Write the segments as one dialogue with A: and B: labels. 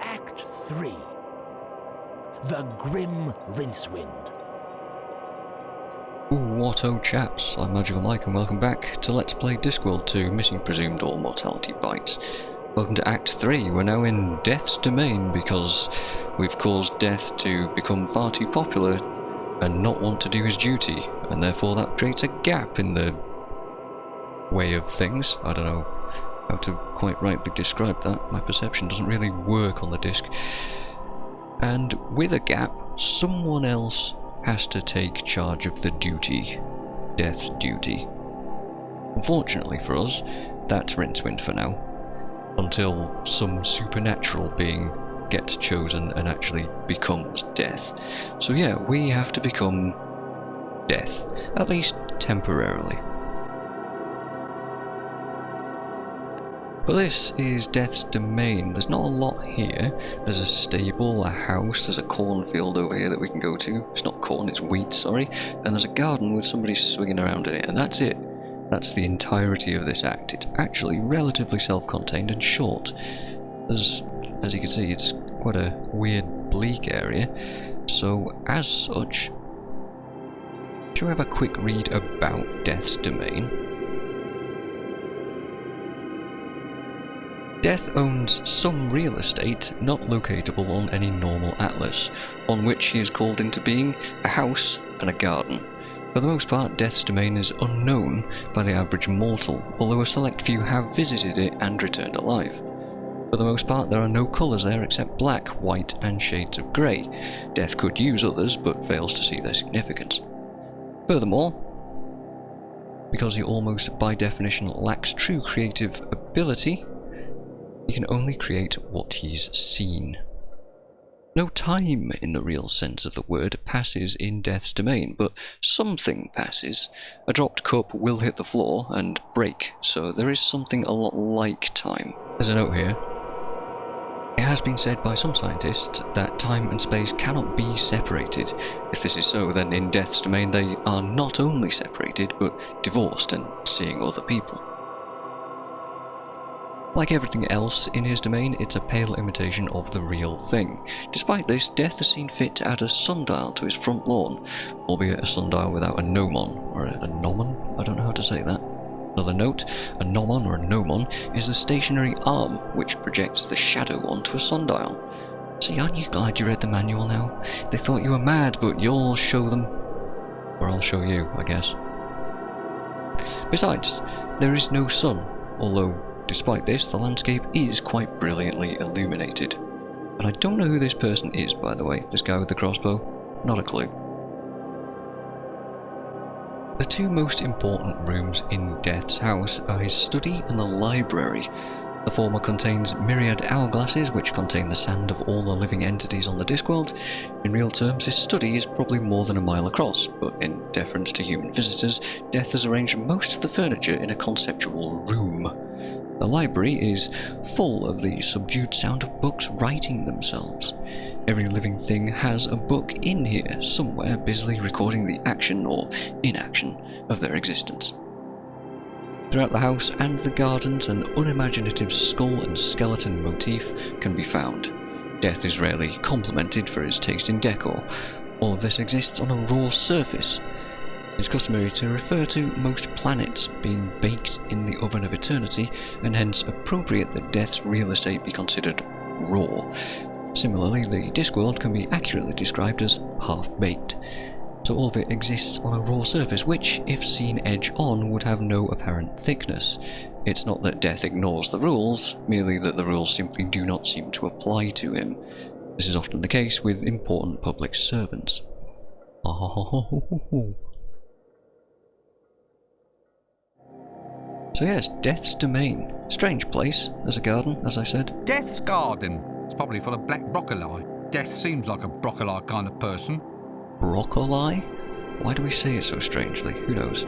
A: Act 3. The Grim Rincewind.
B: What-o chaps, I'm MagicalMike and welcome back to Let's Play Discworld 2, Missing Presumed or Mortality Bites. Welcome to Act 3, we're now in Death's domain because we've caused Death to become far too popular and not want to do his duty, and therefore that creates a gap in the way of things. I don't know how to quite rightly describe that, my perception doesn't really work on the disc. And with a gap, someone else has to take charge of the duty. Death's duty. Unfortunately for us, that's Rincewind for now. Until some supernatural being gets chosen and actually becomes Death. So yeah, we have to become Death. At least temporarily. But this is Death's domain. There's not a lot here. There's a stable, a house, there's a cornfield over here that we can go to. It's not corn, it's wheat, sorry. And there's a garden with somebody swinging around in it, and that's it. That's the entirety of this act. It's actually relatively self-contained and short. There's, as you can see, it's quite a weird, bleak area. So, as such, shall we have a quick read about Death's domain? Death owns some real estate not locatable on any normal atlas, on which he is called into being a house and a garden. For the most part, Death's domain is unknown by the average mortal, although a select few have visited it and returned alive. For the most part, there are no colours there except black, white and shades of grey. Death could use others, but fails to see their significance. Furthermore, because he almost by definition lacks true creative ability, he can only create what he's seen. No time in the real sense of the word passes in Death's domain, but something passes. A dropped cup will hit the floor and break, so there is something a lot like time. There's a note here. It has been said by some scientists that time and space cannot be separated. If this is so, then in Death's domain they are not only separated, but divorced and seeing other people. Like everything else in his domain, it's a pale imitation of the real thing. Despite this, Death has seen fit to add a sundial to his front lawn, albeit a sundial without a gnomon, or a gnomon? I don't know how to say that. Another note, a gnomon or a gnomon is a stationary arm which projects the shadow onto a sundial. See, aren't you glad you read the manual now? They thought you were mad, but you'll show them. Or I'll show you, I guess. Besides, there is no sun, although despite this, the landscape is quite brilliantly illuminated. And I don't know who this person is, by the way, this guy with the crossbow. Not a clue. The two most important rooms in Death's house are his study and the library. The former contains myriad hourglasses which contain the sand of all the living entities on the Discworld. In real terms, his study is probably more than a mile across, but in deference to human visitors, Death has arranged most of the furniture in a conceptual room. The library is full of the subdued sound of books writing themselves. Every living thing has a book in here, somewhere busily recording the action or inaction of their existence. Throughout the house and the gardens, an unimaginative skull and skeleton motif can be found. Death is rarely complimented for his taste in decor. All of this exists on a raw surface. It's customary to refer to most planets being baked in the oven of eternity, and hence appropriate that Death's real estate be considered raw. Similarly, the Discworld can be accurately described as half-baked. So all of it exists on a raw surface, which, if seen edge on, would have no apparent thickness. It's not that Death ignores the rules, merely that the rules simply do not seem to apply to him. This is often the case with important public servants. So yes, Death's domain. Strange place. There's a garden, as I said.
C: Death's garden. It's probably full of black broccoli. Death seems like a broccoli kind of person.
B: Broccoli? Why do we say it so strangely? Who knows?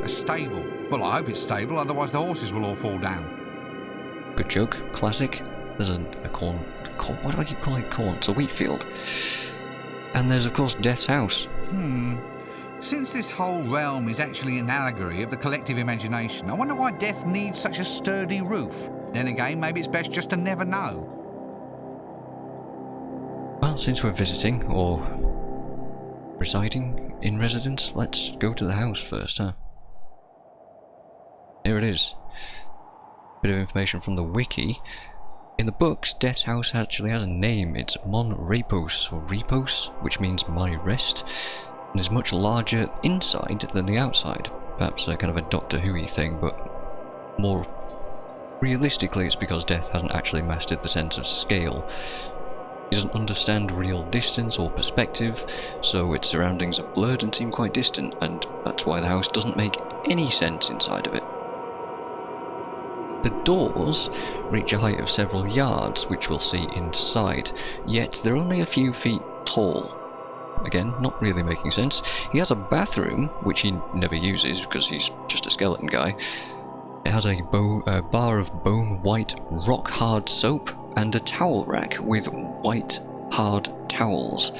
C: A stable. Well, I hope it's stable, otherwise the horses will all fall down.
B: Good joke. Classic. There's a corn. Why do I keep calling it corn? It's a wheat field. And there's, of course, Death's house.
C: Since this whole realm is actually an allegory of the collective imagination, I wonder why Death needs such a sturdy roof. Then again, maybe it's best just to never know.
B: Well, since we're visiting, or residing in residence, let's go to the house first, huh? Here it is. Bit of information from the wiki. In the books, Death's house actually has a name. It's Mon Repos, or Repos, which means my rest, and is much larger inside than the outside. Perhaps a kind of a Doctor Who-y thing, but more realistically it's because Death hasn't actually mastered the sense of scale. He doesn't understand real distance or perspective, so its surroundings are blurred and seem quite distant, and that's why the house doesn't make any sense inside of it. The doors reach a height of several yards, which we'll see inside, yet they're only a few feet tall. Again, not really making sense. He has a bathroom, which he never uses because he's just a skeleton guy. It has a bar of bone-white rock-hard soap and a towel rack with white, hard towels.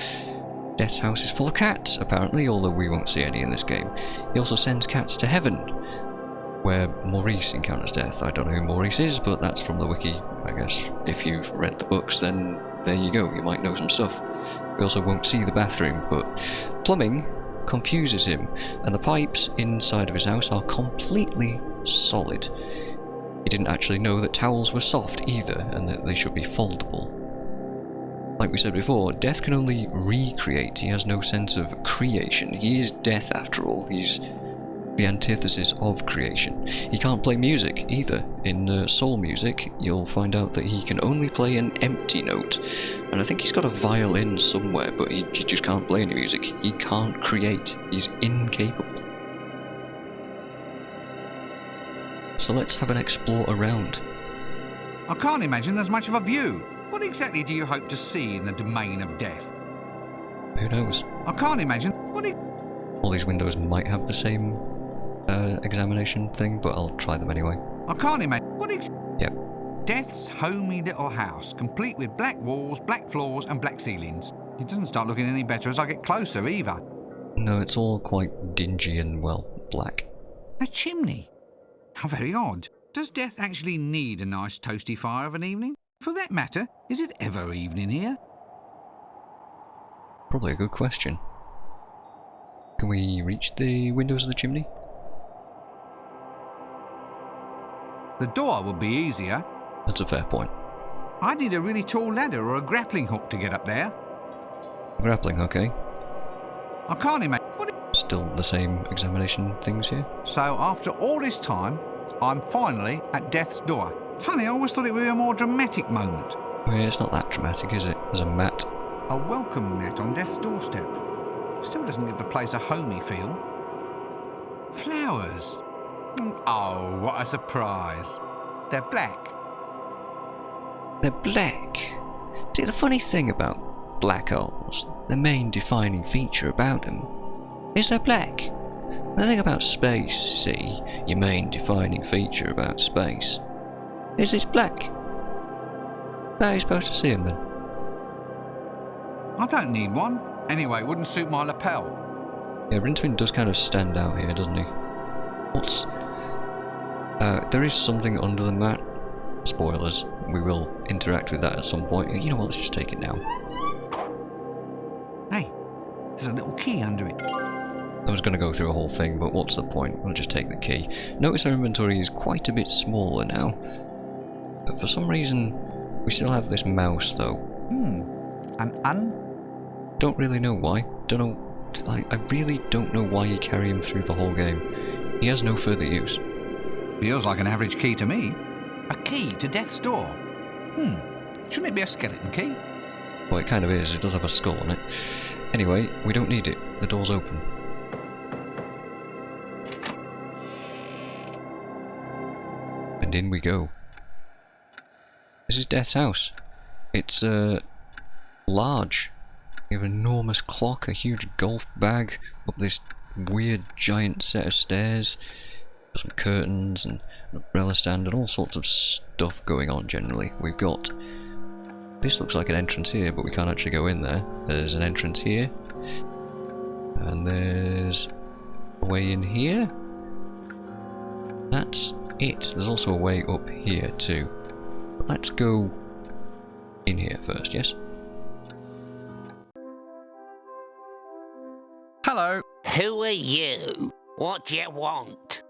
B: Death's house is full of cats, apparently, although we won't see any in this game. He also sends cats to heaven, where Maurice encounters Death. I don't know who Maurice is, but that's from the wiki. I guess if you've read the books, then there you go, you might know some stuff. We also won't see the bathroom, but plumbing confuses him, and the pipes inside of his house are completely solid. He didn't actually know that towels were soft either, and that they should be foldable. Like we said before, Death can only recreate. He has no sense of creation. He is Death after all. He's the antithesis of creation. He can't play music either. In soul music, you'll find out that he can only play an empty note, and I think he's got a violin somewhere, but he just can't play any music. He can't create. He's incapable. So let's have an explore around.
C: I can't imagine there's much of a view. What exactly do you hope to see in the domain of Death?
B: Who knows?
C: I can't imagine.
B: All these windows might have the same examination thing, but I'll try them anyway.
C: I can't imagine.
B: Yep.
C: Death's homey little house, complete with black walls, black floors and black ceilings. It doesn't start looking any better as I get closer either.
B: No, it's all quite dingy and, well, black.
C: A chimney? How very odd. Does Death actually need a nice toasty fire of an evening? For that matter, is it ever evening here?
B: Probably a good question. Can we reach the windows of the chimney?
C: The door would be easier.
B: That's a fair point.
C: I'd need a really tall ladder or a grappling hook to get up there.
B: Grappling, okay.
C: I can't imagine.
B: Still the same examination things here?
C: So after all this time, I'm finally at Death's door. Funny, I always thought it would be a more dramatic moment.
B: Well, it's not that dramatic, is it? There's a mat.
C: A welcome mat on Death's doorstep. Still doesn't give the place a homey feel. Flowers. Oh, what a surprise. They're black.
B: They're black. See, the funny thing about black holes, the main defining feature about them, is they're black. The thing about space, see, your main defining feature about space, is it's black. How are you supposed to see them then?
C: I don't need one. Anyway, it wouldn't suit my lapel.
B: Yeah, Rincewind does kind of stand out here, doesn't he? What's... there is something under the mat. Spoilers. We will interact with that at some point. You know what, let's just take it now.
C: Hey, there's a little key under it.
B: I was going to go through a whole thing, but what's the point? We'll just take the key. Notice our inventory is quite a bit smaller now. But for some reason, we still have this mouse, though. Don't really know why. Don't know. I really don't know why you carry him through the whole game. He has no further use.
C: Feels like an average key to me. A key to Death's door. Shouldn't it be a skeleton key?
B: Well, it kind of is. It does have a skull on it. Anyway, we don't need it. The door's open. And in we go. This is Death's house. It's large. We have an enormous clock, a huge golf bag, up this weird giant set of stairs. Got some curtains and an umbrella stand and all sorts of stuff going on generally. We've got... This looks like an entrance here, but we can't actually go in there. There's an entrance here. And there's a way in here. That's it. There's also a way up here too. But let's go in here first, yes?
C: Hello.
D: Who are you? What do you want?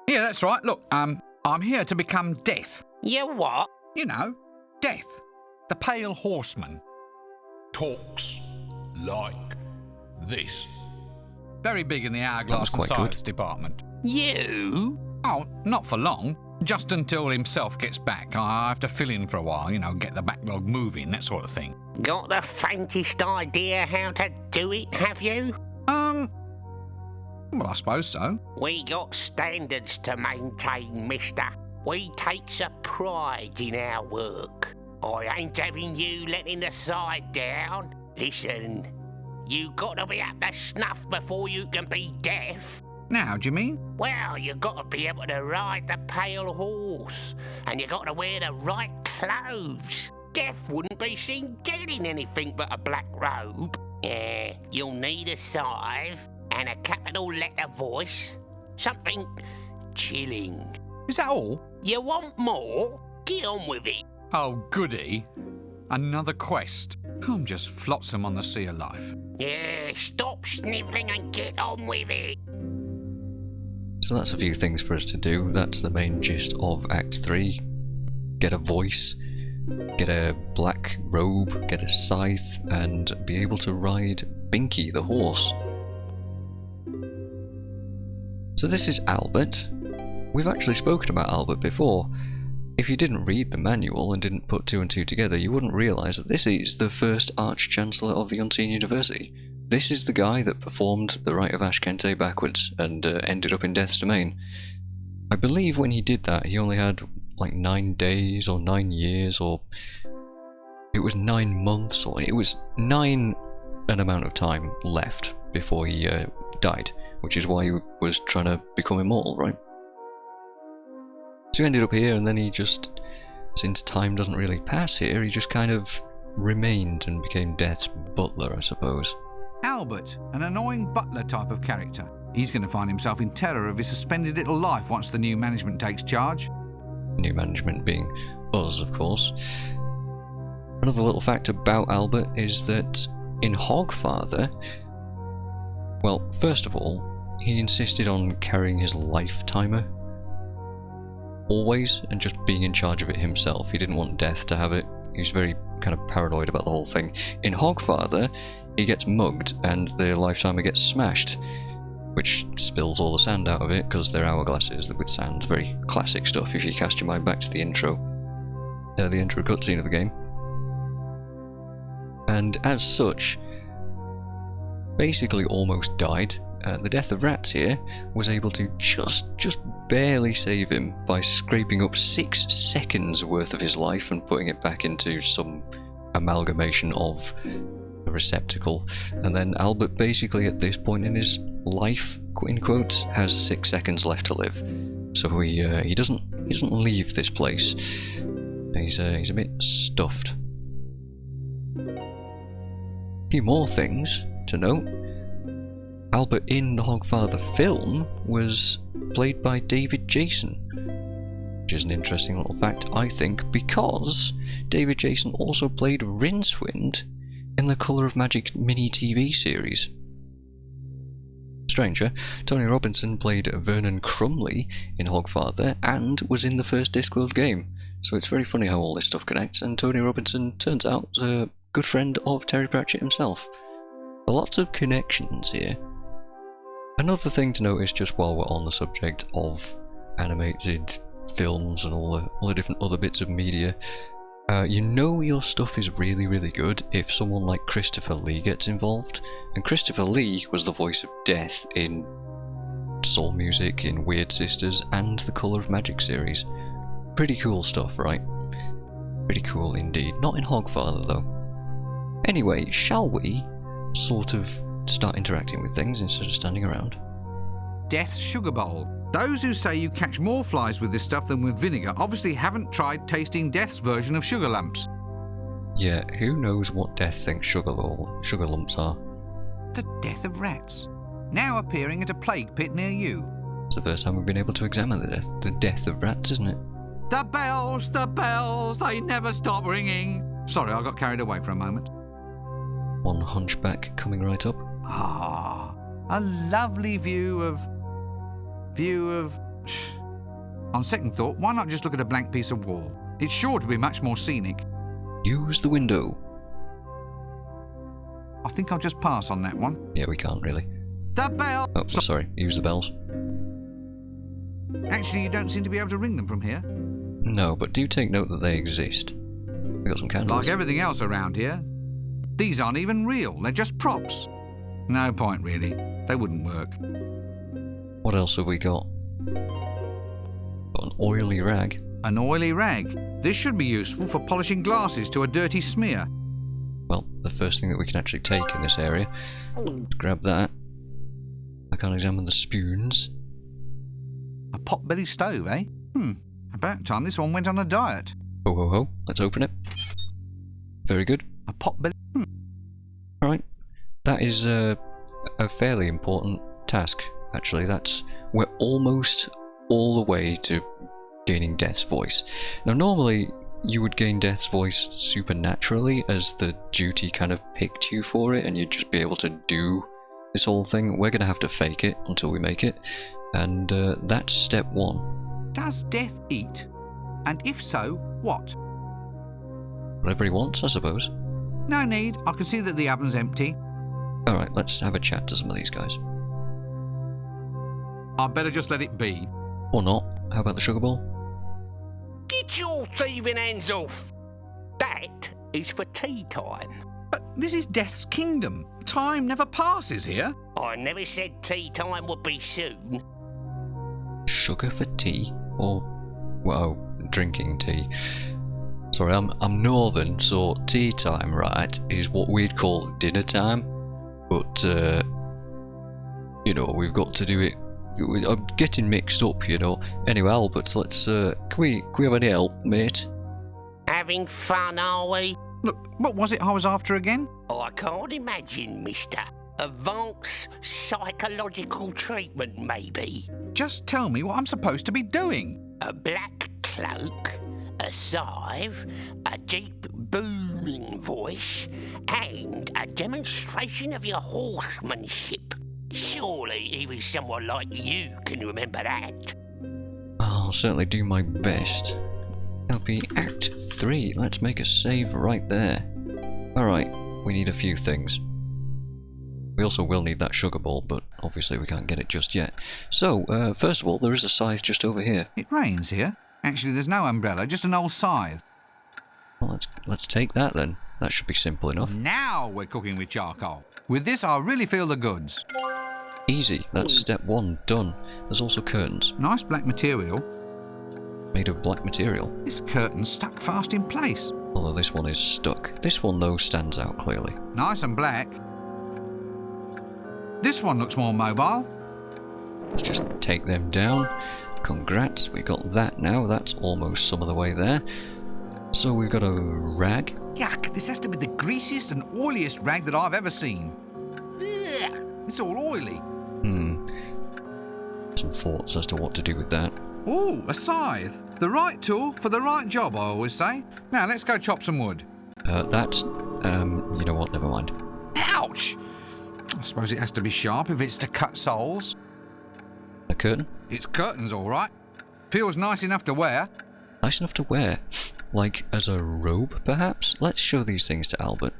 C: Yeah, that's right. Look, I'm here to become Death.
D: You what?
C: You know, Death. The Pale Horseman.
E: Talks like this.
C: Very big in the hourglass and
B: quite good.
C: science department.
D: You?
C: Oh, not for long. Just until himself gets back. I have to fill in for a while, get the backlog moving, that sort of thing.
D: Got the faintest idea how to do it, have you?
C: Well, I suppose so.
D: We got standards to maintain, mister. We takes a pride in our work. I ain't having you letting the side down. Listen, you got to be up to snuff before you can be deaf.
C: Now, do you mean?
D: Well, you got to be able to ride the pale horse, and you got to wear the right clothes. Death wouldn't be seen dead in anything but a black robe. Yeah, you'll need a scythe and a capital letter voice. Something chilling.
C: Is that all?
D: You want more? Get on with it.
C: Oh, goody. Another quest. I'm just flotsam on the sea of life.
D: Yeah, stop snivelling and get on with it.
B: So that's a few things for us to do. That's the main gist of Act 3. Get a voice, get a black robe, get a scythe, and be able to ride Binky the horse. So this is Albert. We've actually spoken about Albert before. If you didn't read the manual and didn't put two and two together, you wouldn't realise that this is the first Arch-Chancellor of the Unseen University. This is the guy that performed the Rite of Ashkente backwards and ended up in Death's Domain. I believe when he did that, he only had like 9 days or 9 years, or it was 9 months, or it was 9 an amount of time left before he died, which is why he was trying to become immortal, right? So he ended up here, and then he just, since time doesn't really pass here, he just kind of remained and became Death's butler, I suppose.
C: Albert, an annoying butler type of character. He's going to find himself in terror of his suspended little life once the new management takes charge.
B: New management being us, of course. Another little fact about Albert is that in Hogfather, well, first of all, he insisted on carrying his life timer always and just being in charge of it himself. He didn't want Death to have it. He was very kind of paranoid about the whole thing. In Hogfather, he gets mugged and the life timer gets smashed, which spills all the sand out of it because they're hourglasses with sand. Very classic stuff if you cast your mind back to the intro cutscene of the game. And as such, basically almost died. The Death of Rats here was able to just barely save him by scraping up 6 seconds worth of his life and putting it back into some amalgamation of a receptacle. And then Albert basically at this point in his life, in quotes, has 6 seconds left to live. So he doesn't leave this place. He's a bit stuffed. A few more things to note. Albert in the Hogfather film was played by David Jason, which is an interesting little fact, I think, because David Jason also played Rincewind in the Colour of Magic mini TV series. Stranger, Tony Robinson played Vernon Crumley in Hogfather and was in the first Discworld game, so it's very funny how all this stuff connects, and Tony Robinson turns out a good friend of Terry Pratchett himself. Lots of connections here. Another thing to notice just while we're on the subject of animated films and all the different other bits of media, you know your stuff is really, really good if someone like Christopher Lee gets involved. And Christopher Lee was the voice of Death in Soul Music, in Weird Sisters, and the Colour of Magic series. Pretty cool stuff, right? Pretty cool indeed. Not in Hogfather, though. Anyway, shall we sort of start interacting with things instead of standing around?
C: Death's Sugar Bowl. Those who say you catch more flies with this stuff than with vinegar obviously haven't tried tasting Death's version of sugar lumps.
B: Yeah, who knows what Death thinks sugar lumps are?
C: The Death of Rats. Now appearing at a plague pit near you.
B: It's the first time we've been able to examine the death of rats, isn't it?
C: The bells, they never stop ringing. Sorry, I got carried away for a moment.
B: One hunchback coming right up.
C: Ah, a lovely view of... On second thought, why not just look at a blank piece of wall? It's sure to be much more scenic.
B: Use the window.
C: I think I'll just pass on that one.
B: Yeah, we can't really.
C: The bell!
B: Oh, sorry. Use the bells.
C: Actually, you don't seem to be able to ring them from here.
B: No, but do take note that they exist. We got some candles.
C: Like everything else around here. These aren't even real. They're just props. No point, really. They wouldn't work.
B: What else have we got? Got an oily rag.
C: An oily rag. This should be useful for polishing glasses to a dirty smear.
B: Well, the first thing that we can actually take in this area. Let's grab that. I can't examine the spoons.
C: A pot-belly stove, eh? About time this one went on a diet.
B: Ho ho ho. Let's open it. Very good.
C: A pot-belly...
B: Alright. That is a fairly important task, actually. We're almost all the way to gaining Death's voice. Now, normally you would gain Death's voice supernaturally, as the duty kind of picked you for it, and you'd just be able to do this whole thing. We're going to have to fake it until we make it, and that's step one.
C: Does Death eat? And if so, what?
B: Whatever he wants, I suppose.
C: No need. I can see that the oven's empty.
B: Alright, let's have a chat to some of these guys.
C: I'd better just let it be.
B: Or not. How about the sugar bowl?
D: Get your thieving hands off! That is for tea time.
C: But this is Death's kingdom. Time never passes here.
D: I never said tea time would be soon.
B: Sugar for tea? Or, well, drinking tea. Sorry, I'm northern, so tea time, right, is what we'd call dinner time. But, you know, we've got to do it. I'm getting mixed up, you know. Anyway, Albert, let's, can we have any help, mate?
D: Having fun, are we?
C: Look, what was it I was after again?
D: I can't imagine, mister. Advanced psychological treatment, maybe.
C: Just tell me what I'm supposed to be doing.
D: A black cloak, a scythe, a deep booming voice, and a demonstration of your horsemanship. Surely even someone like you can remember that.
B: I'll certainly do my best. It'll be Act 3. Let's make a save right there. Alright, we need a few things. We also will need that sugar bowl, but obviously we can't get it just yet. So, first of all, there is a scythe just over here.
C: It rains here. Actually, there's no umbrella, just an old scythe.
B: Well, let's take that then. That should be simple enough.
C: Now we're cooking with charcoal. With this, I really feel the goods.
B: Easy. That's step 1 done. There's also curtains.
C: Nice black material.
B: Made of black material.
C: This curtain's stuck fast in place.
B: Although this one is stuck. This one, though, stands out clearly.
C: Nice and black. This one looks more mobile.
B: Let's just take them down. Congrats, we got that now. That's almost some of the way there. So we've got a rag.
C: Yuck, this has to be the greasiest and oiliest rag that I've ever seen. Ugh, it's all oily.
B: Some thoughts as to what to do with that.
C: Ooh, a scythe. The right tool for the right job, I always say. Now, let's go chop some wood.
B: You know what, never mind.
C: Ouch! I suppose it has to be sharp if it's to cut soles.
B: A curtain?
C: It's curtains, all right. Feels nice enough to wear.
B: Nice enough to wear. Like as a robe, perhaps? Let's show these things to Albert.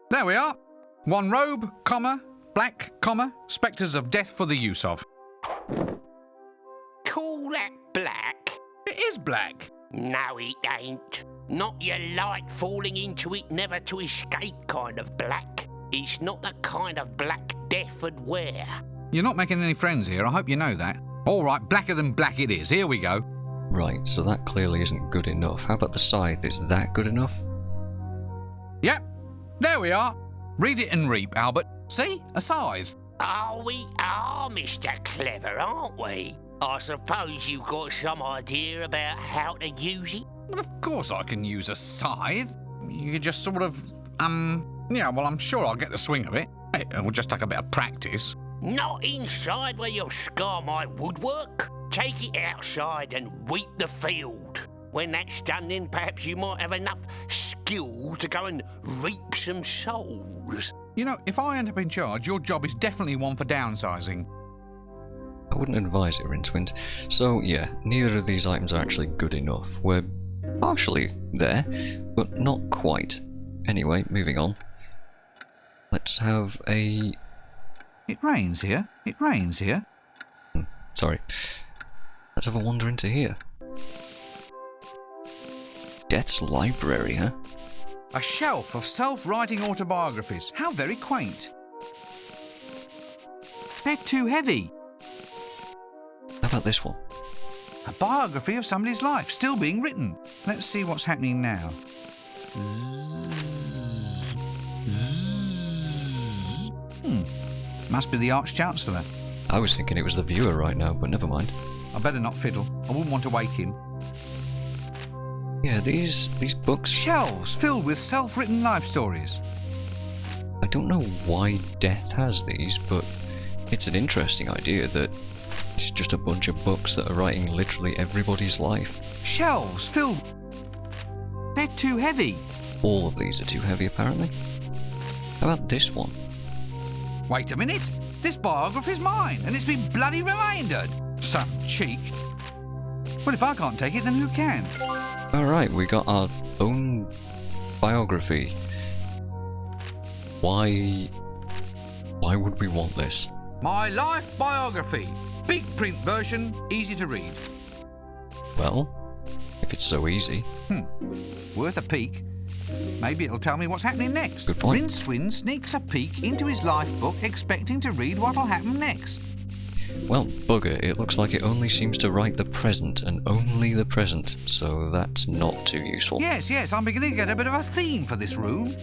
C: There we are. One robe, comma, black, comma, spectres of death for the use of.
D: Call that black?
C: It is black.
D: No, it ain't. Not your light falling into it never to escape kind of black. It's not the kind of black death would wear.
C: You're not making any friends here, I hope you know that. All right, blacker than black it is. Here we go.
B: Right, so that clearly isn't good enough. How about the scythe? Is that good enough?
C: Yep, there we are. Read it and reap, Albert. See? A scythe.
D: Oh, we are, Mr. Clever, aren't we? I suppose you've got some idea about how to use it?
C: Well, of course I can use a scythe. You just sort of, yeah, well, I'm sure I'll get the swing of it. It will just take a bit of practice.
D: Not inside where you'll scar my woodwork. Take it outside and weep the field. When that's done, then perhaps you might have enough skill to go and reap some souls.
C: You know, if I end up in charge, your job is definitely one for downsizing.
B: I wouldn't advise it, Rincewind. So yeah, neither of these items are actually good enough. We're partially there, but not quite. Anyway, moving on. Let's have a...
C: It rains here. It rains here.
B: Sorry. Let's have a wander into here. Death's library, huh?
C: A shelf of self-writing autobiographies. How very quaint. They're too heavy.
B: How about this one?
C: A biography of somebody's life, still being written. Let's see what's happening now. Must be the Arch-Chancellor.
B: I was thinking it was the viewer right now, but never mind.
C: I better not fiddle. I wouldn't want to wake him.
B: Yeah, these books...
C: Shelves filled with self-written life stories.
B: I don't know why Death has these, but it's an interesting idea that it's just a bunch of books that are writing literally everybody's life.
C: Shelves filled... They're too heavy.
B: All of these are too heavy, apparently. How about this one?
C: Wait a minute. This biography's mine, and it's been bloody remaindered. Some cheek. Well, if I can't take it, then who can?
B: Alright, we got our own biography. Why would we want this?
C: My life biography. Big print version, easy to read.
B: Well, if it's so easy.
C: Worth a peek. Maybe it'll tell me what's happening next.
B: Good point.
C: Rincewind sneaks a peek into his life book, expecting to read what'll happen next.
B: Well, bugger, it looks like it only seems to write the present, and only the present, so that's not too useful.
C: Yes, I'm beginning to get a bit of a theme for this room.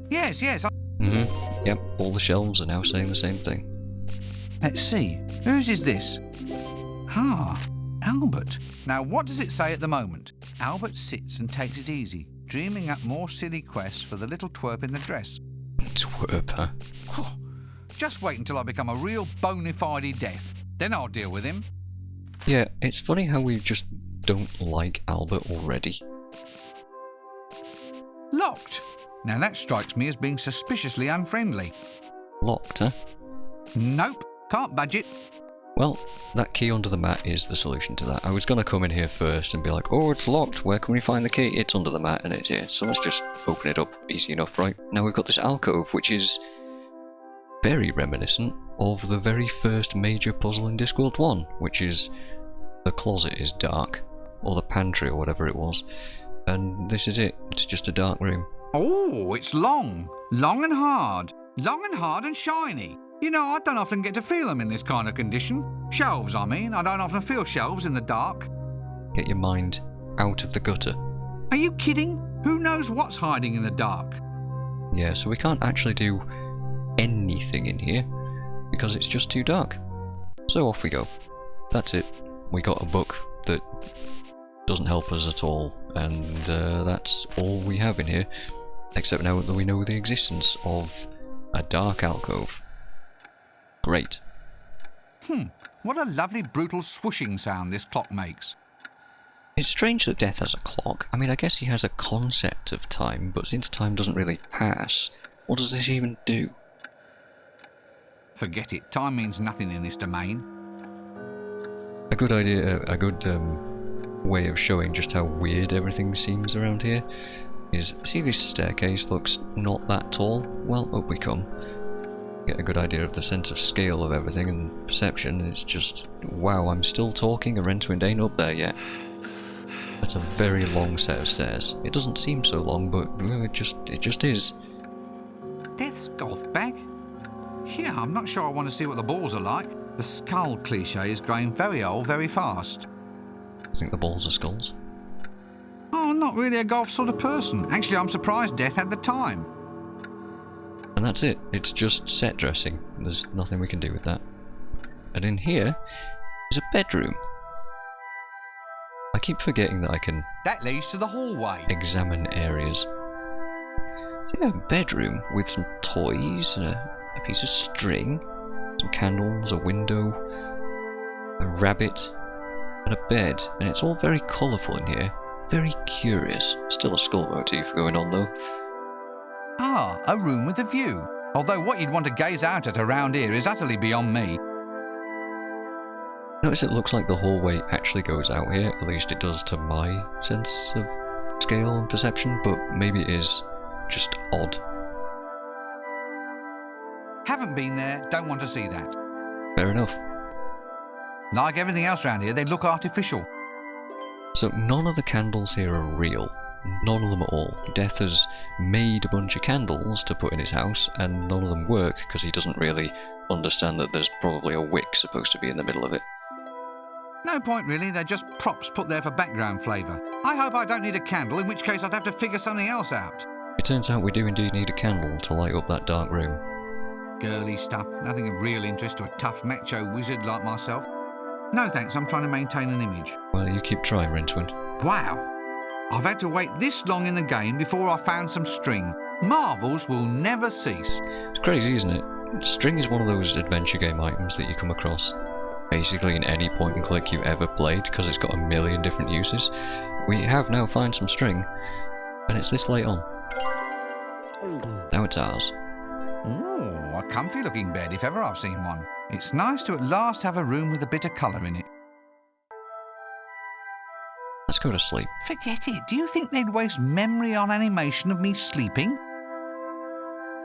C: Yes.
B: Yep, all the shelves are now saying the same thing.
C: Let's see. Whose is this? Albert. Now, what does it say at the moment? Albert sits and takes it easy, dreaming up more silly quests for the little twerp in the dress.
B: Twerp, huh?
C: Just wait until I become a real bona fide death. Then I'll deal with him.
B: Yeah, it's funny how we just don't like Albert already.
C: Locked. Now that strikes me as being suspiciously unfriendly.
B: Locked, huh?
C: Nope, can't budge it.
B: Well, that key under the mat is the solution to that. I was going to come in here first and be like, oh, it's locked, where can we find the key? It's under the mat and it's here. So let's just open it up. Easy enough, right? Now we've got this alcove, which is very reminiscent of the very first major puzzle in Discworld 1, which is the closet is dark, or the pantry or whatever it was. And this is it. It's just a dark room.
C: Oh, it's long. Long and hard. Long and hard and shiny. You know, I don't often get to feel them in this kind of condition. Shelves, I mean. I don't often feel shelves in the dark.
B: Get your mind out of the gutter.
C: Are you kidding? Who knows what's hiding in the dark?
B: Yeah, so we can't actually do anything in here because it's just too dark. So off we go. That's it. We got a book that doesn't help us at all, and that's all we have in here, except now that we know the existence of a dark alcove. Great.
C: What a lovely brutal swooshing sound this clock makes.
B: It's strange that Death has a clock. I mean, I guess he has a concept of time, but since time doesn't really pass, what does this even do?
C: Forget it. Time means nothing in this domain.
B: A good idea, a good way of showing just how weird everything seems around here is, see this staircase looks not that tall? Well, up we come. Get a good idea of the sense of scale of everything and perception, and it's just, wow, I'm still talking and Rincewind ain't up there yet. That's a very long set of stairs. It doesn't seem so long, but it just is.
C: Death's golf bag? Yeah, I'm not sure I want to see what the balls are like. The skull cliché is growing very old very fast.
B: I think the balls are skulls.
C: Oh, I'm not really a golf sort of person. Actually, I'm surprised Death had the time.
B: And that's it. It's just set dressing. There's nothing we can do with that. And in here is a bedroom. I keep forgetting that I can
C: That leads to the hallway.
B: examine areas. Yeah, a bedroom with some toys and a piece of string, some candles, a window, a rabbit, and a bed, and it's all very colourful in here. Very curious. Still a skull motif going on though.
C: Ah, a room with a view. Although what you'd want to gaze out at around here is utterly beyond me.
B: Notice it looks like the hallway actually goes out here, at least it does to my sense of scale and perception, but maybe it is just odd.
C: Haven't been there, don't want to see that.
B: Fair enough.
C: Like everything else around here, they look artificial.
B: So none of the candles here are real. None of them at all. Death has made a bunch of candles to put in his house, and none of them work because he doesn't really understand that there's probably a wick supposed to be in the middle of it.
C: No point really, they're just props put there for background flavour. I hope I don't need a candle, in which case I'd have to figure something else out.
B: It turns out we do indeed need a candle to light up that dark room.
C: Girly stuff, nothing of real interest to a tough macho wizard like myself. No thanks, I'm trying to maintain an image.
B: Well, you keep trying, Rincewind.
C: Wow, I've had to wait this long in the game before I found some string. Marvels will never cease.
B: It's crazy, isn't it? String is one of those adventure game items that you come across basically in any point and click you ever played because it's got a million different uses. We have now found some string, and it's this late on. Now it's ours.
C: Ooh, a comfy looking bed if ever I've seen one. It's nice to at last have a room with a bit of colour in it.
B: Let's go to sleep.
C: Forget it. Do you think they'd waste memory on animation of me sleeping?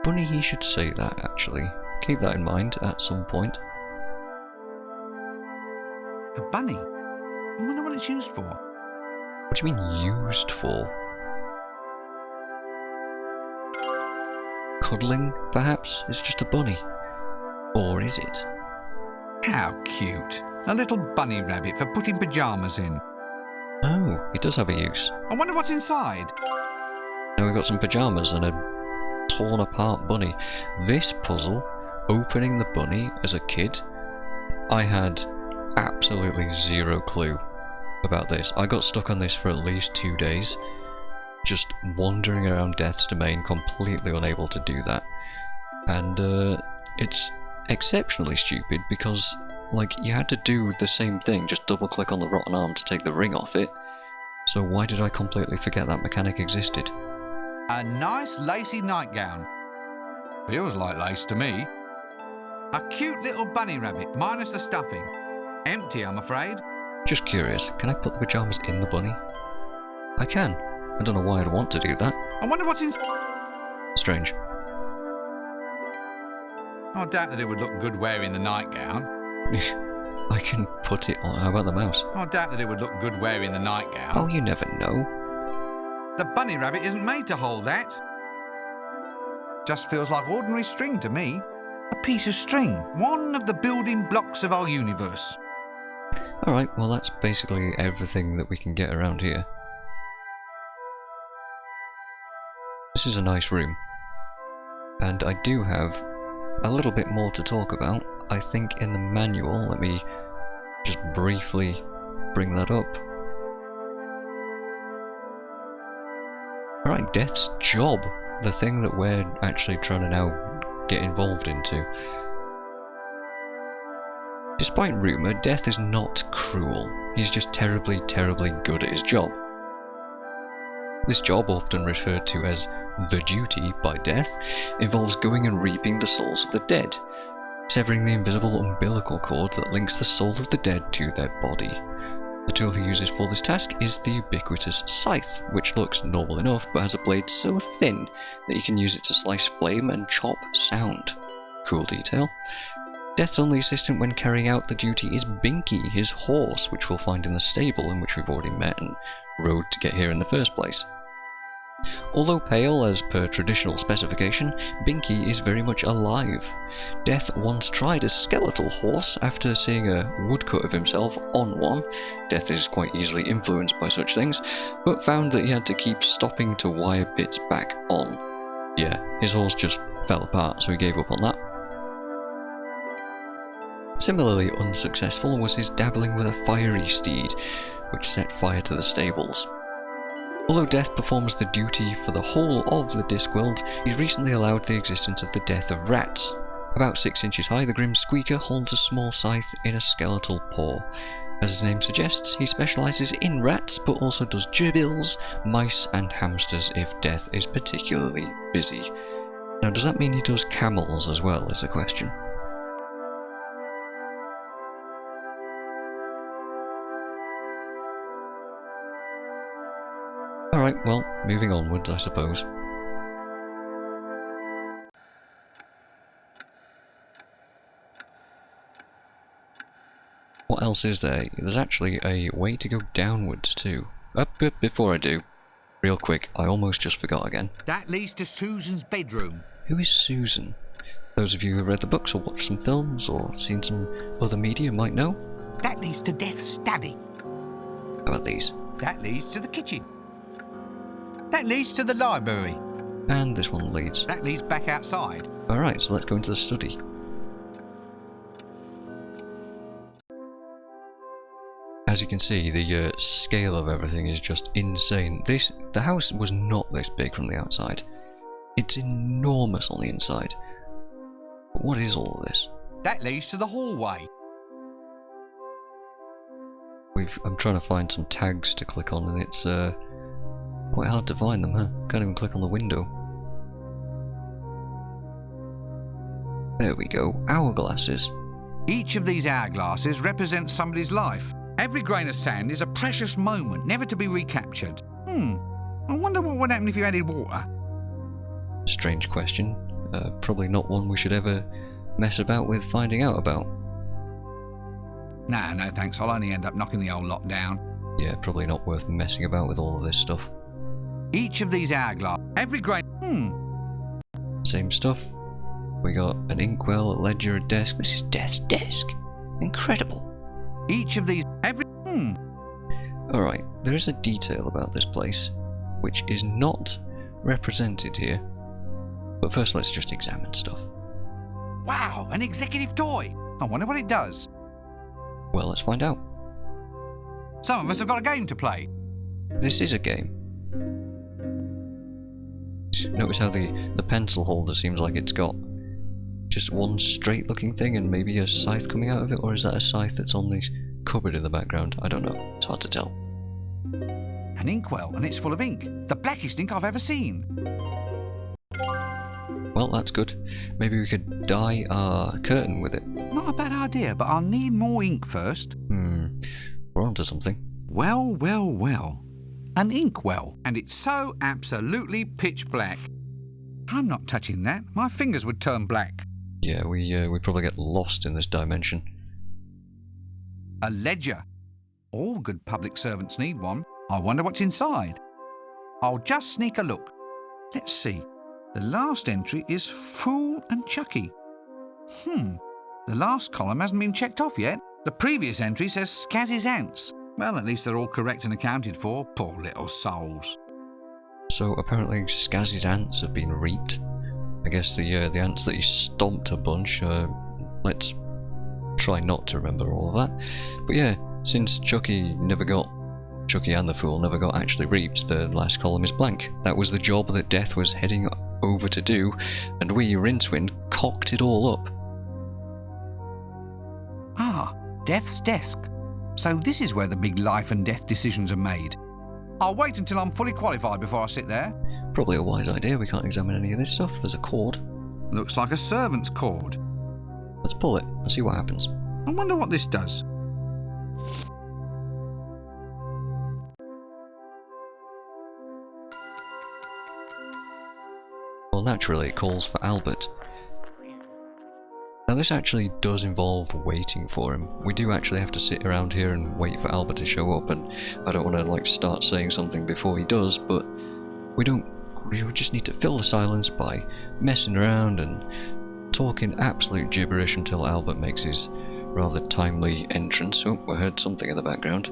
B: Funny he should say that, actually. Keep that in mind at some point.
C: A bunny? I wonder what it's used for.
B: What do you mean, used for? Cuddling, perhaps? It's just a bunny. Or is it?
C: How cute. A little bunny rabbit for putting pyjamas in.
B: Oh, it does have a use.
C: I wonder what's inside.
B: Now we've got some pyjamas and a torn apart bunny. This puzzle, opening the bunny as a kid, I had absolutely zero clue about this. I got stuck on this for at least 2 days, just wandering around Death's domain, completely unable to do that. And it's exceptionally stupid because, like, you had to do the same thing, just double click on the rotten arm to take the ring off it. So why did I completely forget that mechanic existed?
C: A nice lacy nightgown. Feels like lace to me. A cute little bunny rabbit, minus the stuffing. Empty, I'm afraid.
B: Just curious, can I put the pyjamas in the bunny? I can. I don't know why I'd want to do that.
C: I wonder what's inside.
B: Strange.
C: I doubt that it would look good wearing the nightgown.
B: I can put it on. How about the mouse?
C: I doubt that it would look good wearing the nightgown.
B: Oh, you never know.
C: The bunny rabbit isn't made to hold that. Just feels like ordinary string to me. A piece of string. One of the building blocks of our universe.
B: Alright, well that's basically everything that we can get around here. This is a nice room. And I do have a little bit more to talk about. I think in the manual, let me just briefly bring that up. Alright, Death's job. The thing that we're actually trying to now get involved into. Despite rumour, Death is not cruel. He's just terribly, terribly good at his job. This job, often referred to as the duty by Death, involves going and reaping the souls of the dead, severing the invisible umbilical cord that links the soul of the dead to their body. The tool he uses for this task is the ubiquitous scythe, which looks normal enough but has a blade so thin that you can use it to slice flame and chop sound. Cool detail. Death's only assistant when carrying out the duty is Binky, his horse, which we'll find in the stable in which we've already met and rode to get here in the first place. Although pale as per traditional specification, Binky is very much alive. Death once tried a skeletal horse after seeing a woodcut of himself on one. Death is quite easily influenced by such things, but found that he had to keep stopping to wire bits back on. Yeah, his horse just fell apart, so he gave up on that. Similarly unsuccessful was his dabbling with a fiery steed, which set fire to the stables. Although Death performs the duty for the whole of the Discworld, he's recently allowed the existence of the death of rats. About 6 inches high, the Grim Squeaker holds a small scythe in a skeletal paw. As his name suggests, he specialises in rats, but also does gerbils, mice and hamsters if death is particularly busy. Now, does that mean he does camels as well, is the question. Alright, well, moving onwards, I suppose. What else is there? There's actually a way to go downwards too. Before I do, real quick, I almost just forgot again.
C: That leads to Susan's bedroom.
B: Who is Susan? Those of you who read the books or watched some films or seen some other media might know.
C: That leads to Death's study.
B: How about these?
C: That leads to the kitchen. That leads to the library.
B: And this one leads.
C: That leads back outside.
B: Alright, so let's go into the study. As you can see, the scale of everything is just insane. The house was not this big from the outside. It's enormous on the inside. But what is all of this?
C: That leads to the hallway.
B: I'm trying to find some tags to click on, and it's quite hard to find them, huh? Can't even click on the window. There we go, hourglasses.
C: Each of these hourglasses represents somebody's life. Every grain of sand is a precious moment, never to be recaptured. I wonder what would happen if you added water.
B: Strange question. Probably not one we should ever mess about with finding out about.
C: Nah, no thanks, I'll only end up knocking the old lot down.
B: Yeah, probably not worth messing about with all of this stuff.
C: Each of these hourglasses, every grain...
B: Same stuff. We got an inkwell, a ledger, a desk. This is Death's desk. Incredible.
C: Each of these,
B: Alright, there is a detail about this place, which is not represented here. But first let's just examine stuff.
C: Wow, an executive toy! I wonder what it does.
B: Well, let's find out.
C: Some of us have got a game to play.
B: This is a game. Notice how the pencil holder seems like it's got just one straight looking thing and maybe a scythe coming out of it, or is that a scythe that's on the cupboard in the background? I don't know, it's hard to tell.
C: An inkwell, and it's full of ink. The blackest ink I've ever seen.
B: Well, that's good. Maybe we could dye our curtain with it.
C: Not a bad idea, but I'll need more ink first.
B: We're onto something.
C: Well, well, well. An inkwell, and it's so absolutely pitch black. I'm not touching that. My fingers would turn black.
B: Yeah, we probably get lost in this dimension.
C: A ledger. All good public servants need one. I wonder what's inside. I'll just sneak a look. Let's see. The last entry is Fool and Chucky. The last column hasn't been checked off yet. The previous entry says Scazzy's ants. Well, at least they're all correct and accounted for. Poor little souls.
B: So apparently Scazzy's ants have been reaped. I guess the ants that he stomped a bunch. Let's try not to remember all of that. But yeah, since Chucky and the Fool never got actually reaped, the last column is blank. That was the job that Death was heading over to do, and we, Rincewind, cocked it all up.
C: Ah, Death's desk. So this is where the big life and death decisions are made. I'll wait until I'm fully qualified before I sit there.
B: Probably a wise idea, we can't examine any of this stuff. There's a cord.
C: Looks like a servant's cord.
B: Let's pull it and see what happens.
C: I wonder what this does.
B: Well, naturally it calls for Albert. Now this actually does involve waiting for him. We do actually have to sit around here and wait for Albert to show up, and I don't want to like start saying something before he does, but we just need to fill the silence by messing around and talking absolute gibberish until Albert makes his rather timely entrance. Oh, we heard something in the background.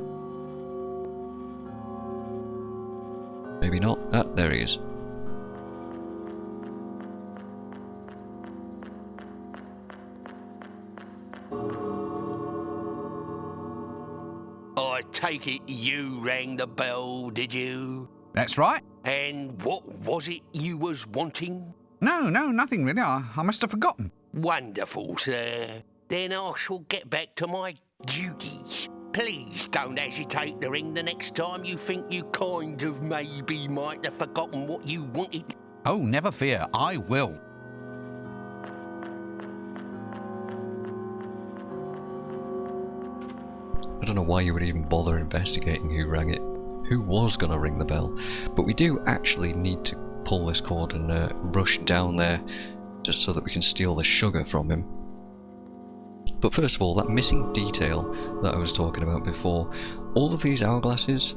B: Maybe not. Ah, there he is.
D: I take it you rang the bell, did you?
C: That's right.
D: And what was it you was wanting?
C: No, nothing really. I must have forgotten.
D: Wonderful, sir. Then I shall get back to my duties. Please don't hesitate to ring the next time you think you kind of maybe might have forgotten what you wanted.
C: Oh, never fear, I will.
B: I don't know why you would even bother investigating who rang it, who was going to ring the bell, but we do actually need to pull this cord and rush down there just so that we can steal the sugar from him. But first of all, that missing detail that I was talking about before, all of these hourglasses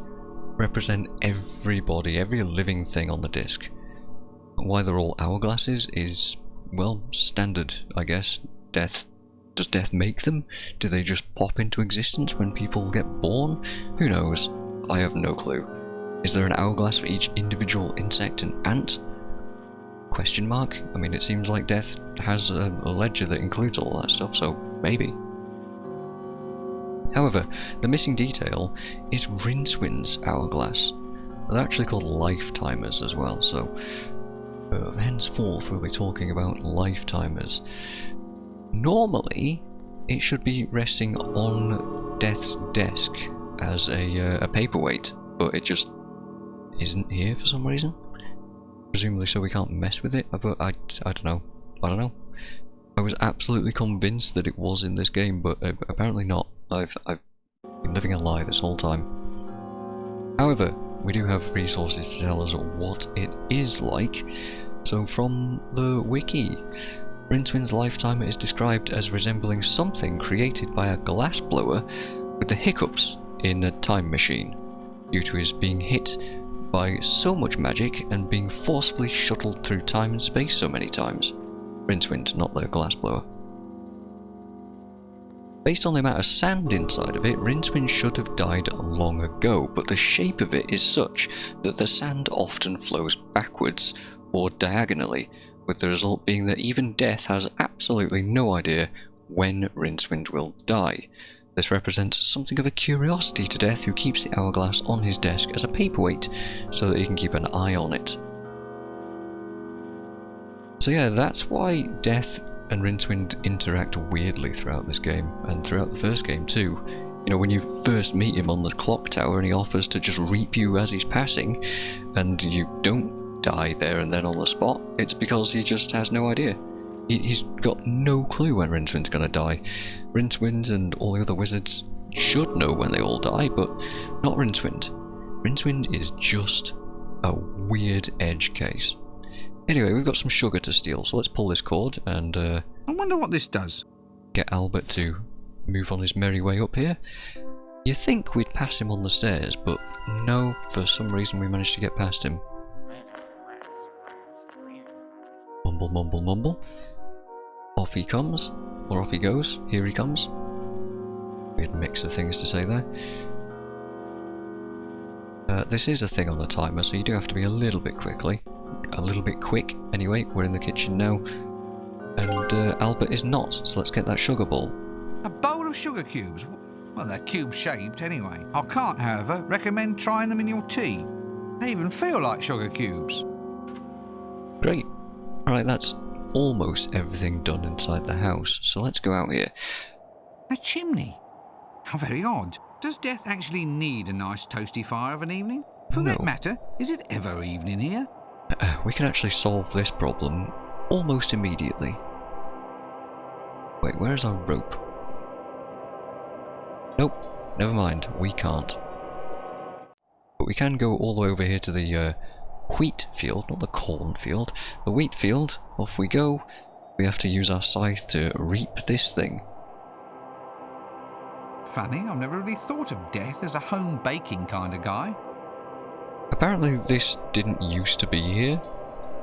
B: represent everybody, every living thing on the disc. Why they're all hourglasses is, well, standard, I guess. Does death make them? Do they just pop into existence when people get born? Who knows? I have no clue. Is there an hourglass for each individual insect and ant? Question mark? I mean, it seems like death has a ledger that includes all that stuff, so maybe. However, the missing detail is Rincewind's hourglass. They're actually called lifetimers as well, so henceforth we'll be talking about lifetimers. Normally, it should be resting on Death's desk as a paperweight, but it just isn't here for some reason. Presumably so we can't mess with it, but I don't know. I was absolutely convinced that it was in this game, but apparently not. I've been living a lie this whole time. However, we do have resources to tell us what it is like. So from the wiki, Rincewind's lifetimer is described as resembling something created by a glassblower with the hiccups in a time machine, due to his being hit by so much magic and being forcefully shuttled through time and space so many times. Rincewind, not the glassblower. Based on the amount of sand inside of it, Rincewind should have died long ago, but the shape of it is such that the sand often flows backwards or diagonally, with the result being that even Death has absolutely no idea when Rincewind will die. This represents something of a curiosity to Death, who keeps the hourglass on his desk as a paperweight so that he can keep an eye on it. So yeah, that's why Death and Rincewind interact weirdly throughout this game, and throughout the first game too. You know, when you first meet him on the clock tower and he offers to just reap you as he's passing, and you don't die there and then on the spot, it's because he just has no idea. He's got no clue when Rincewind's gonna die. Rincewind and all the other wizards should know when they all die, but not Rincewind. Rincewind is just a weird edge case. Anyway, we've got some sugar to steal, so let's pull this cord and
C: I wonder what this does.
B: Get Albert to move on his merry way up here. You think we'd pass him on the stairs, but no, for some reason we managed to get past him. Mumble, mumble, mumble. Off he comes, or off he goes. Here he comes. Weird mix of things to say there. This is a thing on a timer, so you do have to be a little bit quick. Anyway, we're in the kitchen now, and Albert is not. So let's get that sugar bowl.
C: A bowl of sugar cubes? Well, they're cube-shaped anyway. I can't, however, recommend trying them in your tea. They even feel like sugar cubes.
B: Great. Alright, that's almost everything done inside the house, so let's go out here.
C: A chimney? How very odd. Does Death actually need a nice toasty fire of an evening? For that matter, is it ever evening here?
B: We can actually solve this problem almost immediately. Wait, where's our rope? Nope, never mind, we can't. But we can go all the way over here to the wheat field, not the corn field. The wheat field, off we go. We have to use our scythe to reap this thing.
C: Funny, I've never really thought of Death as a home baking kind of guy.
B: Apparently this didn't used to be here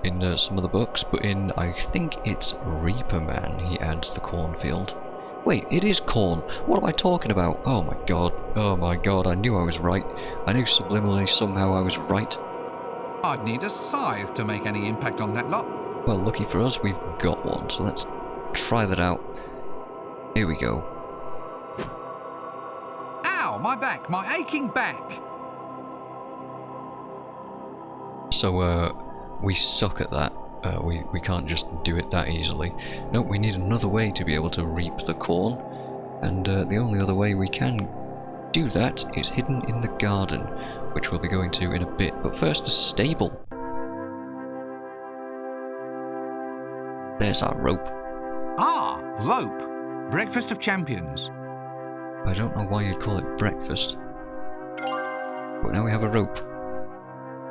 B: in some of the books, but in, I think it's Reaper Man, he adds the cornfield. Wait, it is corn! What am I talking about? Oh my god, I knew I was right. I knew subliminally somehow I was right.
C: I'd need a scythe to make any impact on that lot.
B: Well, lucky for us, we've got one, so let's try that out. Here we go.
C: Ow, my back, my aching back!
B: So, we suck at that. We can't just do it that easily. No, we need another way to be able to reap the corn, and the only other way we can do that is hidden in the garden, which we'll be going to in a bit. But first, the stable. There's our rope.
C: Ah, rope. Breakfast of champions.
B: I don't know why you'd call it breakfast. But now we have a rope.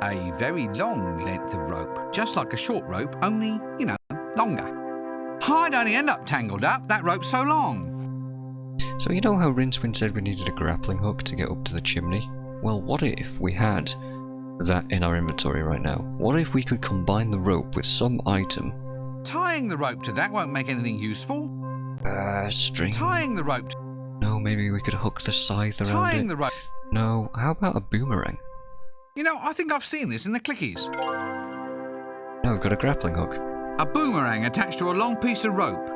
C: A very long length of rope. Just like a short rope, only, you know, longer. I'd only end up tangled up, that rope's so long.
B: So you know how Rincewind said we needed a grappling hook to get up to the chimney? Well, what if we had that in our inventory right now? What if we could combine the rope with some item?
C: Tying the rope to that won't make anything useful.
B: String.
C: Tying the rope.
B: No, maybe we could hook the scythe around it.
C: Tying the rope.
B: No, how about a boomerang?
C: You know, I think I've seen this in the clickies.
B: Now we've got a grappling hook.
C: A boomerang attached to a long piece of rope.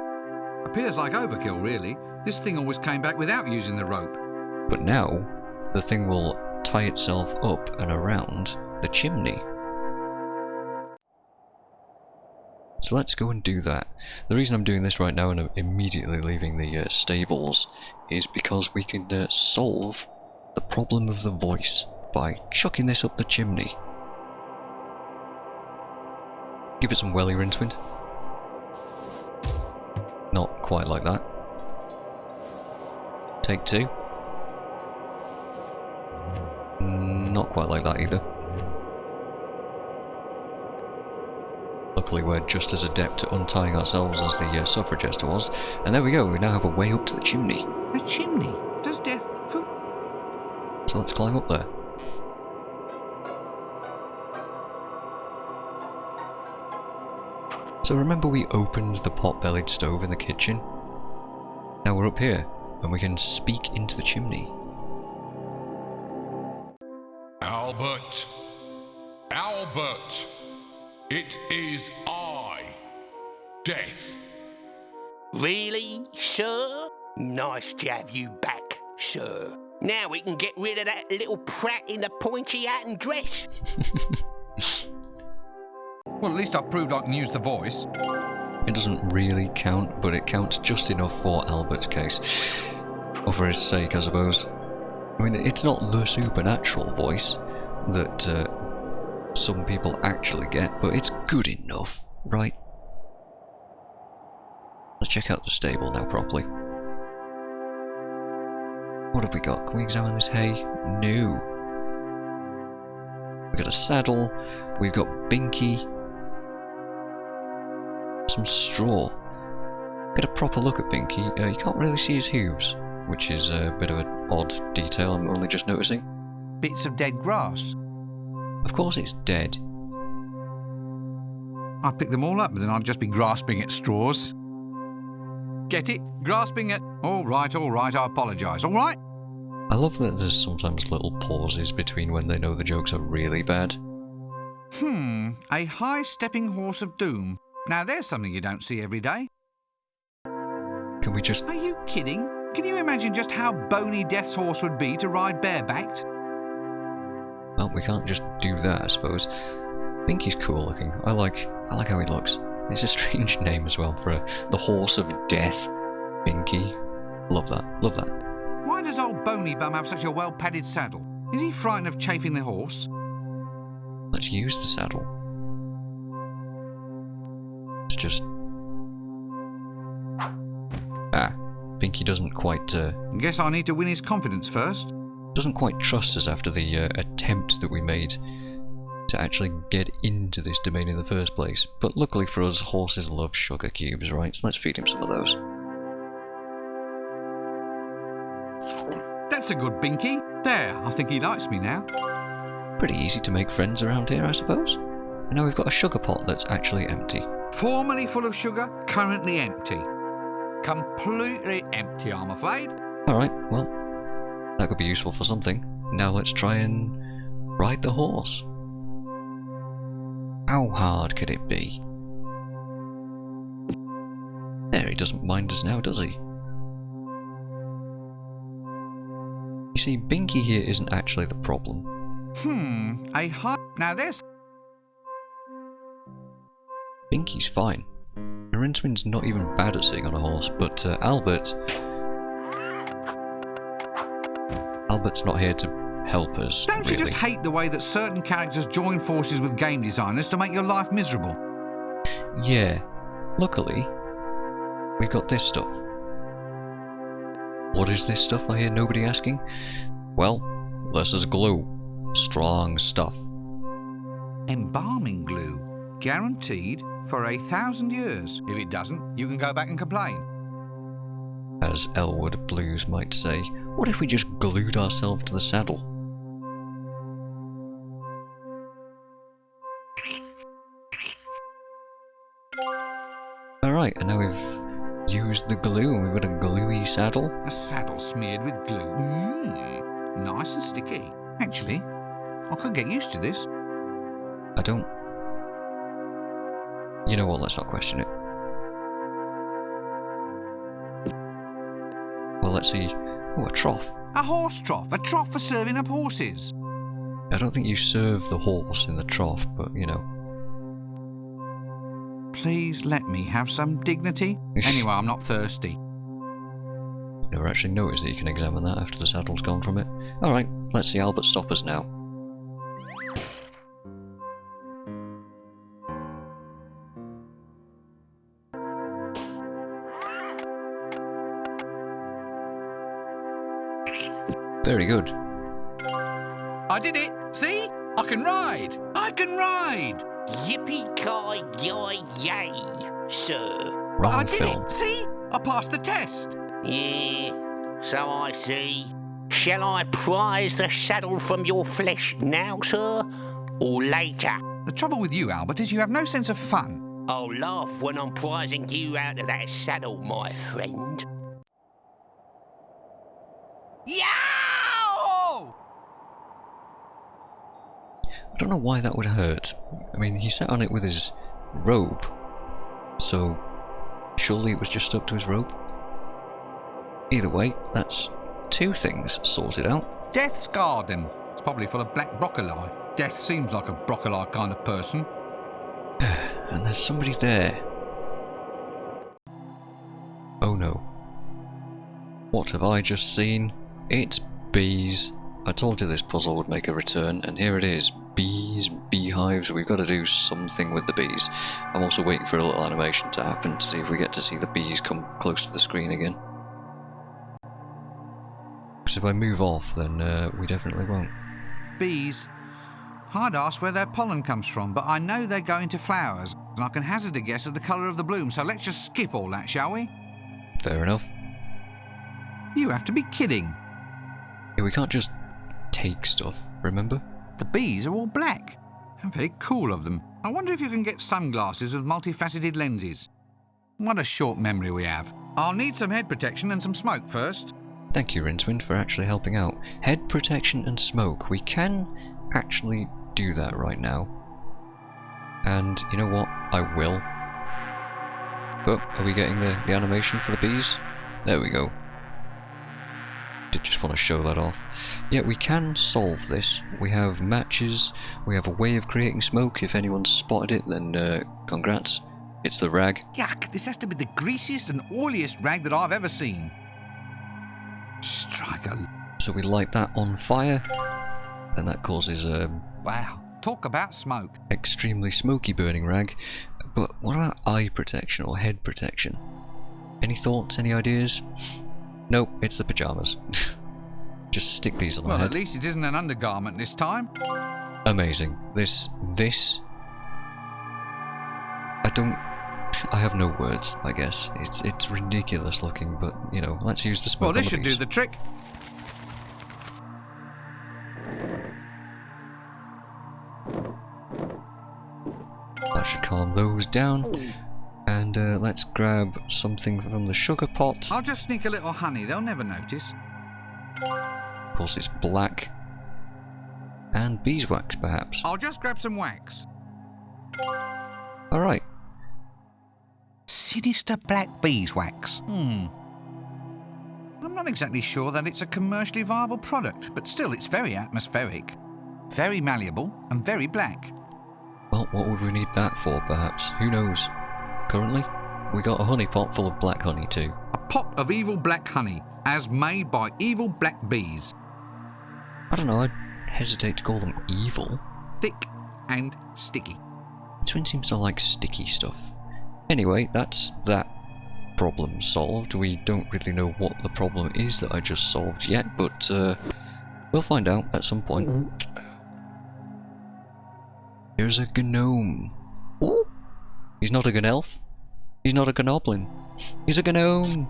C: Appears like overkill, really. This thing always came back without using the rope.
B: But now, the thing will tie itself up and around the chimney. So let's go and do that. The reason I'm doing this right now and I'm immediately leaving the stables is because we can solve the problem of the voice by chucking this up the chimney. Give it some welly, Rincewind. Not quite like that. Take two. Not quite like that either. Luckily we're just as adept at untying ourselves as the suffrage jester was. And there we go, we now have a way up to the chimney.
C: A chimney? Does death...
B: So let's climb up there. So remember we opened the pot-bellied stove in the kitchen? Now we're up here, and we can speak into the chimney.
E: Albert. Albert. It is I. Death.
D: Really, sir? Nice to have you back, sir. Now we can get rid of that little prat in the pointy hat and dress.
C: Well, at least I've proved I can use the voice.
B: It doesn't really count, but it counts just enough for Albert's case. Or for his sake, I suppose. I mean, it's not the supernatural voice that some people actually get, but it's good enough, right? Let's check out the stable now properly. What have we got? Can we examine this hay? No. We've got a saddle, we've got Binky, some straw. Get a proper look at Binky. You can't really see his hooves, which is a bit of an odd detail I'm only just noticing.
C: Bits of dead grass.
B: Of course it's dead.
C: I'd pick them all up, but then I'd just be grasping at straws. Get it? Grasping at... All right, I apologise. All right?
B: I love that there's sometimes little pauses between when they know the jokes are really bad.
C: A high-stepping horse of doom. Now there's something you don't see every day.
B: Can we just...
C: Are you kidding? Can you imagine just how bony Death's horse would be to ride barebacked?
B: Well, we can't just do that, I suppose. Binky's cool looking. I like how he looks. It's a strange name as well for the horse of death. Binky. Love that. Love that.
C: Why does old Bony Bum have such a well-padded saddle? Is he frightened of chafing the horse?
B: Let's use the saddle. It's just... Binky doesn't quite...
C: Guess I need to win his confidence first.
B: Doesn't quite trust us after the attempt that we made to actually get into this domain in the first place. But luckily for us, horses love sugar cubes, right? So let's feed him some of those.
C: That's a good Binky. There, I think he likes me now.
B: Pretty easy to make friends around here, I suppose. And now we've got a sugar pot that's actually empty.
C: Formerly full of sugar, currently empty. Completely empty, I'm afraid.
B: Alright, well, that could be useful for something. Now let's try and ride the horse. How hard could it be? There, he doesn't mind us now, does he? You see, Binky here isn't actually the problem.
C: Now there's...
B: think he's fine. Rincewind's not even bad at sitting on a horse, but Albert's not here to help us.
C: Don't you just hate the way that certain characters join forces with game designers to make your life miserable?
B: Yeah. Luckily, we've got this stuff. What is this stuff, I hear nobody asking? Well, this is glue. Strong stuff.
C: Embalming glue. Guaranteed for 1,000 years. If it doesn't, you can go back and complain.
B: As Elwood Blues might say, what if we just glued ourselves to the saddle? Alright, and now we've used the glue and we've got a gluey saddle.
C: A saddle smeared with glue. Nice and sticky. Actually, I could get used to this.
B: I don't... You know what, let's not question it. Well, let's see. Oh, a trough.
C: A horse trough. A trough for serving up horses.
B: I don't think you serve the horse in the trough, but, you know.
C: Please let me have some dignity. Anyway, I'm not thirsty.
B: Never actually noticed that you can examine that after the saddle's gone from it. Alright, let's see Albert stop us now. Very good.
C: I did it! See? I can ride! I can ride!
D: Yippee-ki-yay, sir.
C: But I
B: Wrong
C: did
B: film.
C: it! See? I passed the test!
D: Yeah, so I see. Shall I prize the saddle from your flesh now, sir? Or later?
C: The trouble with you, Albert, is you have no sense of fun.
D: I'll laugh when I'm prizing you out of that saddle, my friend.
C: Yow!
B: I don't know why that would hurt. I mean, he sat on it with his robe, so surely it was just stuck to his robe. Either way, that's two things sorted out.
C: Death's garden. It's probably full of black broccoli. Death seems like a broccoli kind of person.
B: And there's somebody there. Oh no. What have I just seen? It's bees. I told you this puzzle would make a return, and here it is. Bees, beehives, we've got to do something with the bees. I'm also waiting for a little animation to happen to see if we get to see the bees come close to the screen again. Because if I move off, then we definitely won't.
C: Bees. I'd ask where their pollen comes from, but I know they go into flowers, and I can hazard a guess at the colour of the bloom, so let's just skip all that, shall we?
B: Fair enough.
C: You have to be kidding.
B: Yeah, we can't just take stuff, remember?
C: The bees are all black. How very cool of them. I wonder if you can get sunglasses with multifaceted lenses. What a short memory we have. I'll need some head protection and some smoke first.
B: Thank you, Rincewind, for actually helping out. Head protection and smoke. We can actually do that right now. And you know what? I will. Oh, are we getting the animation for the bees? There we go. Did just want to show that off. Yeah, we can solve this. We have matches, we have a way of creating smoke. If anyone's spotted it, then congrats. It's the rag.
C: Yuck, this has to be the greasiest and oiliest rag that I've ever seen. Strike a...
B: So we light that on fire, and that causes a
C: Wow, talk about smoke.
B: extremely smoky burning rag. But what about eye protection or head protection? Any thoughts, any ideas? Nope, it's the pyjamas. Just stick these on my
C: Well,
B: head.
C: at least it isn't an undergarment this time.
B: Amazing. This... I have no words, I guess. It's ridiculous looking, but, you know, let's use the smoke
C: Well,
B: on
C: this
B: the
C: should do
B: bees.
C: the trick.
B: That should calm those down. And let's grab something from the sugar pot.
C: I'll just sneak a little honey, they'll never notice.
B: Of course, it's black. And beeswax, perhaps.
C: I'll just grab some wax.
B: Alright.
C: Sinister black beeswax. I'm not exactly sure that it's a commercially viable product, but still it's very atmospheric, very malleable, and very black.
B: Well, what would we need that for, perhaps? Who knows? Currently, we got a honey pot full of black honey too.
C: A pot of evil black honey, as made by evil black bees.
B: I don't know, I'd hesitate to call them evil.
C: Thick and sticky.
B: Twin seems to like sticky stuff. Anyway, that's that problem solved. We don't really know what the problem is that I just solved yet, but we'll find out at some point. Here's a gnome. Ooh. He's not a gnelf. He's not a gnoblin. He's a gnome.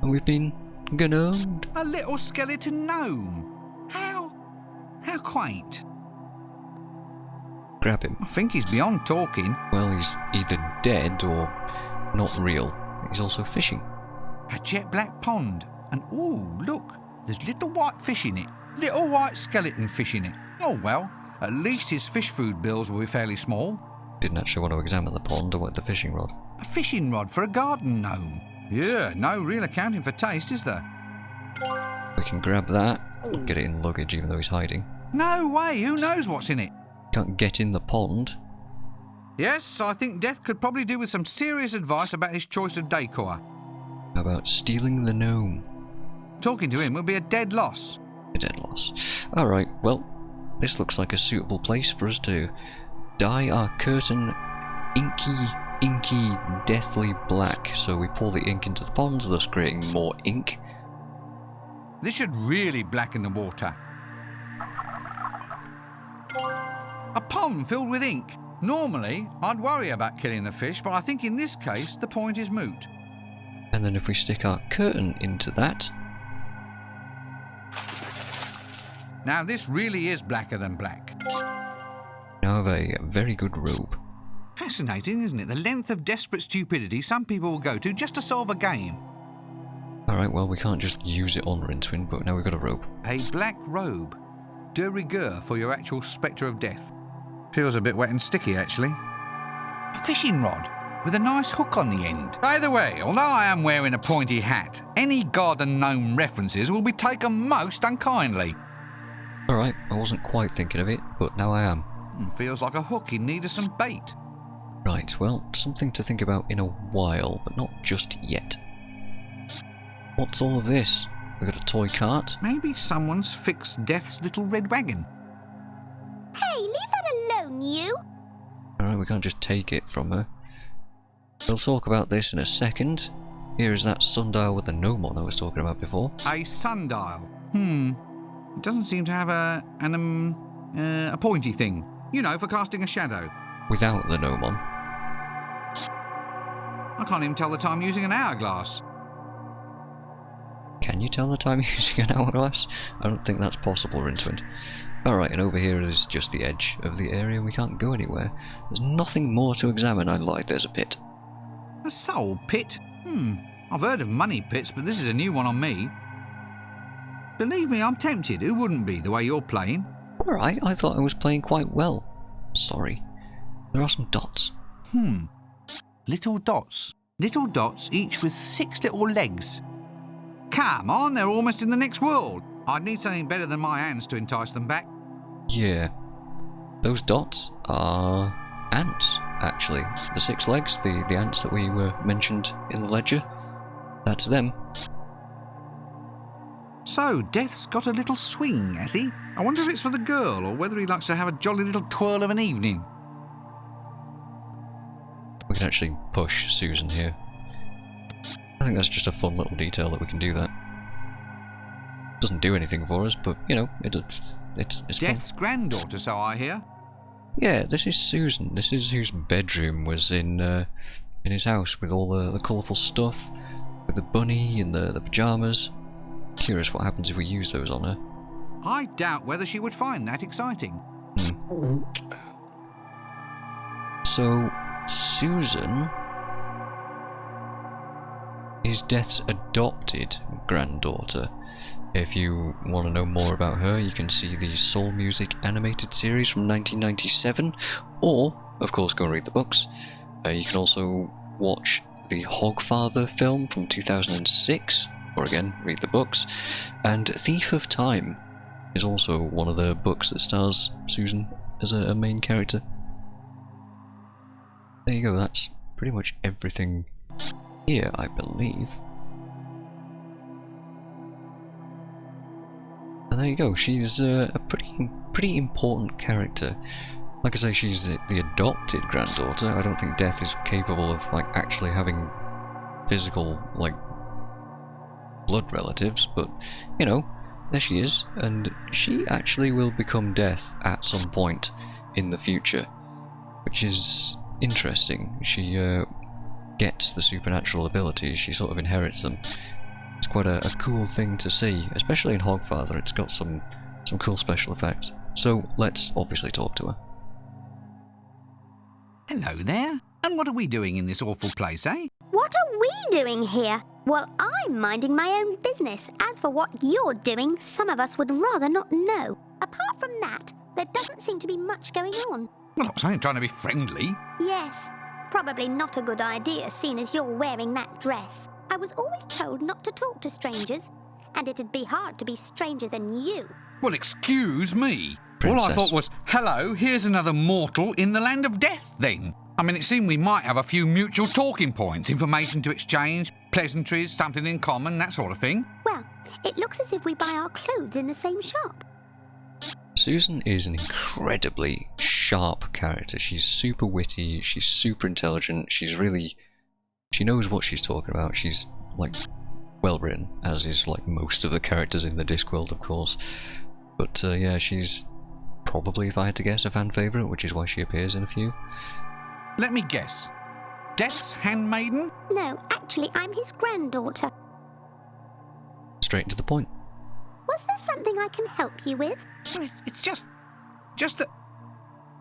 B: And we've been gnomed.
C: A little skeleton gnome. How quaint.
B: Grab him.
C: I think he's beyond talking.
B: Well, he's either dead or not real. He's also fishing.
C: A jet black pond. And ooh, look, there's little white fish in it. Little white skeleton fish in it. Oh well, at least his fish food bills will be fairly small.
B: Didn't actually want to examine the pond or with the fishing rod.
C: A fishing rod for a garden gnome. Yeah, no real accounting for taste, is there?
B: We can grab that, get it in luggage even though he's hiding.
C: No way, who knows what's in it?
B: Can't get in the pond.
C: Yes, I think Death could probably do with some serious advice about his choice of decor.
B: How about stealing the gnome?
C: Talking to him would be a dead loss.
B: A dead loss. Alright, well, this looks like a suitable place for us to dye our curtain inky, deathly black. So we pour the ink into the pond, thus creating more ink.
C: This should really blacken the water. A pond filled with ink. Normally, I'd worry about killing the fish, but I think in this case, the point is moot.
B: And then if we stick our curtain into that...
C: Now this really is blacker than black.
B: Now have a very good robe.
C: Fascinating, isn't it? The length of desperate stupidity some people will go to just to solve a game.
B: Alright, well we can't just use it on Rincewind, but now we've got a robe.
C: A black robe. De rigueur for your actual spectre of death. Feels a bit wet and sticky, actually. A fishing rod with a nice hook on the end. By the way, although I am wearing a pointy hat, any garden gnome references will be taken most unkindly.
B: Alright, I wasn't quite thinking of it, but now I am.
C: Feels like a hook in need of some bait.
B: Right, well, something to think about in a while, but not just yet. What's all of this? We've got a toy cart.
C: Maybe someone's fixed Death's little red wagon.
F: Hey, leave that alone, you!
B: Alright, we can't just take it from her. We'll talk about this in a second. Here is that sundial with the gnome on I was talking about before.
C: A sundial. It doesn't seem to have a pointy thing. You know, for casting a shadow.
B: Without the gnome on.
C: I can't even tell the time using an hourglass.
B: Can you tell the time using an hourglass? I don't think that's possible, Rincewind. Alright, and over here is just the edge of the area and we can't go anywhere. There's nothing more to examine. I lied, there's a pit.
C: A soul pit? I've heard of money pits, but this is a new one on me. Believe me, I'm tempted. Who wouldn't be, the way you're playing?
B: Alright, I thought I was playing quite well. Sorry. There are some dots.
C: Little dots. Little dots, each with 6 little legs. Come on, they're almost in the next world. I'd need something better than my hands to entice them back.
B: Yeah. Those dots are ants, actually. The 6 legs, the ants that we were mentioned in the ledger. That's them.
C: So, Death's got a little swing, has he? I wonder if it's for the girl, or whether he likes to have a jolly little twirl of an evening.
B: We can actually push Susan here. I think that's just a fun little detail that we can do that. Doesn't do anything for us, but, you know, it's
C: Death's
B: fun.
C: granddaughter, so I hear.
B: Yeah, this is Susan. This is whose bedroom was in his house with all the colourful stuff, with the bunny and the pyjamas. Curious what happens if we use those on her.
C: I doubt whether she would find that exciting.
B: So, Susan is Death's adopted granddaughter. If you want to know more about her, you can see the Soul Music animated series from 1997, or, of course, go and read the books. You can also watch the Hogfather film from 2006, or again, read the books. And Thief of Time is also one of the books that stars Susan as a main character. There you go, that's pretty much everything here, I believe. And there you go, she's a pretty important character. Like I say, she's the adopted granddaughter. I don't think Death is capable of, like, actually having physical, like, blood relatives, but, you know, there she is, and she actually will become Death at some point in the future, which is interesting. She gets the supernatural abilities, she sort of inherits them. It's quite a cool thing to see, especially in Hogfather. It's got some cool special effects. So let's obviously talk to her.
C: Hello there. And what are we doing in this awful place, eh?
F: What are we doing here? Well, I'm minding my own business. As for what you're doing, some of us would rather not know. Apart from that, there doesn't seem to be much going on.
C: Well, I was only trying to be friendly.
F: Yes, probably not a good idea, seeing as you're wearing that dress. I was always told not to talk to strangers, and it'd be hard to be stranger than you.
C: Well, excuse me.
B: Princess.
C: All I thought was, hello, here's another mortal in the land of death, then. I mean, it seemed we might have a few mutual talking points, information to exchange, pleasantries, something in common, that sort of thing.
F: Well, it looks as if we buy our clothes in the same shop.
B: Susan is an incredibly sharp character. She's super witty, she's super intelligent, she knows what she's talking about. She's, like, well written, as is, like, most of the characters in the Discworld, of course. But, yeah, she's probably, if I had to guess, a fan favourite, which is why she appears in a few.
C: Let me guess. Death's handmaiden?
F: No, actually, I'm his granddaughter.
B: Straight to the point.
F: Was there something I can help you with?
C: Well, it's just that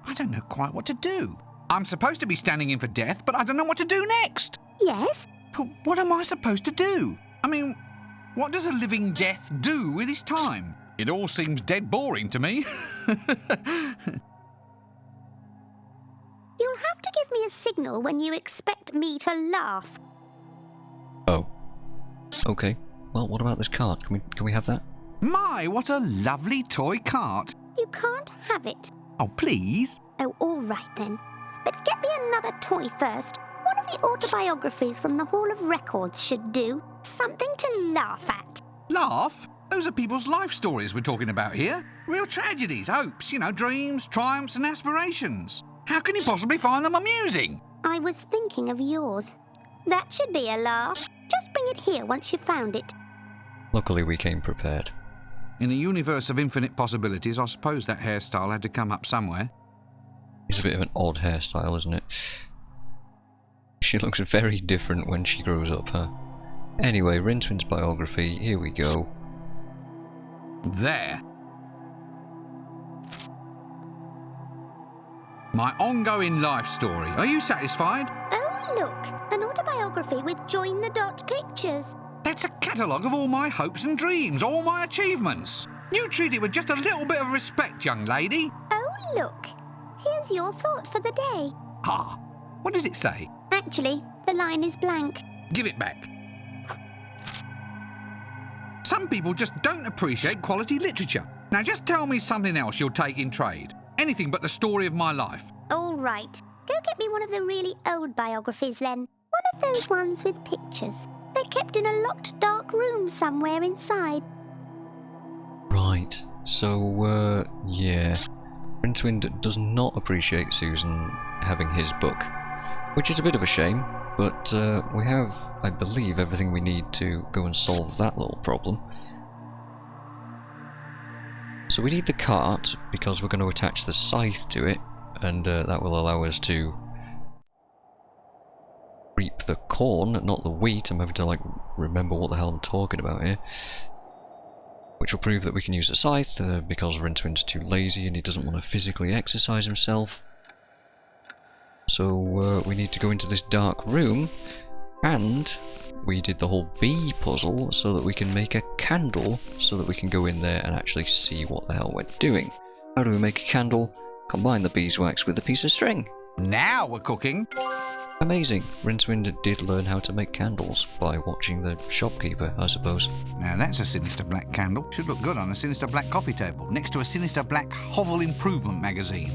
C: I don't know quite what to do. I'm supposed to be standing in for Death, but I don't know what to do next.
F: Yes?
C: But what am I supposed to do? I mean, what does a living Death do with his time? It all seems dead boring to me.
F: You'll have to give me a signal when you expect me to laugh.
B: Oh. Okay. Well, what about this cart? Can we have that?
C: My, what a lovely toy cart.
F: You can't have it.
C: Oh, please.
F: Oh, all right then. But get me another toy first. One of the autobiographies from the Hall of Records should do. Something to laugh at.
C: Laugh? Those are people's life stories we're talking about here. Real tragedies, hopes, dreams, triumphs and aspirations. How can you possibly find them amusing?
F: I was thinking of yours. That should be a laugh. Just bring it here once you've found it.
B: Luckily we came prepared.
C: In a universe of infinite possibilities, I suppose that hairstyle had to come up somewhere.
B: It's a bit of an odd hairstyle, isn't it? She looks very different when she grows up, huh? Anyway, Rincewind's biography, here we go.
C: There. My ongoing life story. Are you satisfied?
F: Oh, look. An autobiography with join the dot pictures.
C: That's a catalogue of all my hopes and dreams, all my achievements. You treat it with just a little bit of respect, young lady.
F: Oh, look. Here's your thought for the day.
C: Ah, what does it say?
F: Actually, the line is blank.
C: Give it back. Some people just don't appreciate quality literature. Now just tell me something else you'll take in trade. Anything but the story of my life.
F: All right. Go get me one of the really old biographies then. One of those ones with pictures. They're kept in a locked dark room somewhere inside.
B: Right, so, yeah. Rincewind does not appreciate Susan having his book, which is a bit of a shame, but we have, I believe, everything we need to go and solve that little problem. So we need the cart, because we're going to attach the scythe to it, and that will allow us to reap the corn, not the wheat. I'm having to, like, remember what the hell I'm talking about here. Which will prove that we can use the scythe, because Rincewind's too lazy and he doesn't want to physically exercise himself. So we need to go into this dark room, and we did the whole bee puzzle so that we can make a candle, so that we can go in there and actually see what the hell we're doing. How do we make a candle? Combine the beeswax with a piece of string.
C: Now we're cooking.
B: Amazing. Rincewind did learn how to make candles by watching the shopkeeper, I suppose.
C: Now that's a sinister black candle. Should look good on a sinister black coffee table, next to a sinister black hovel improvement magazine.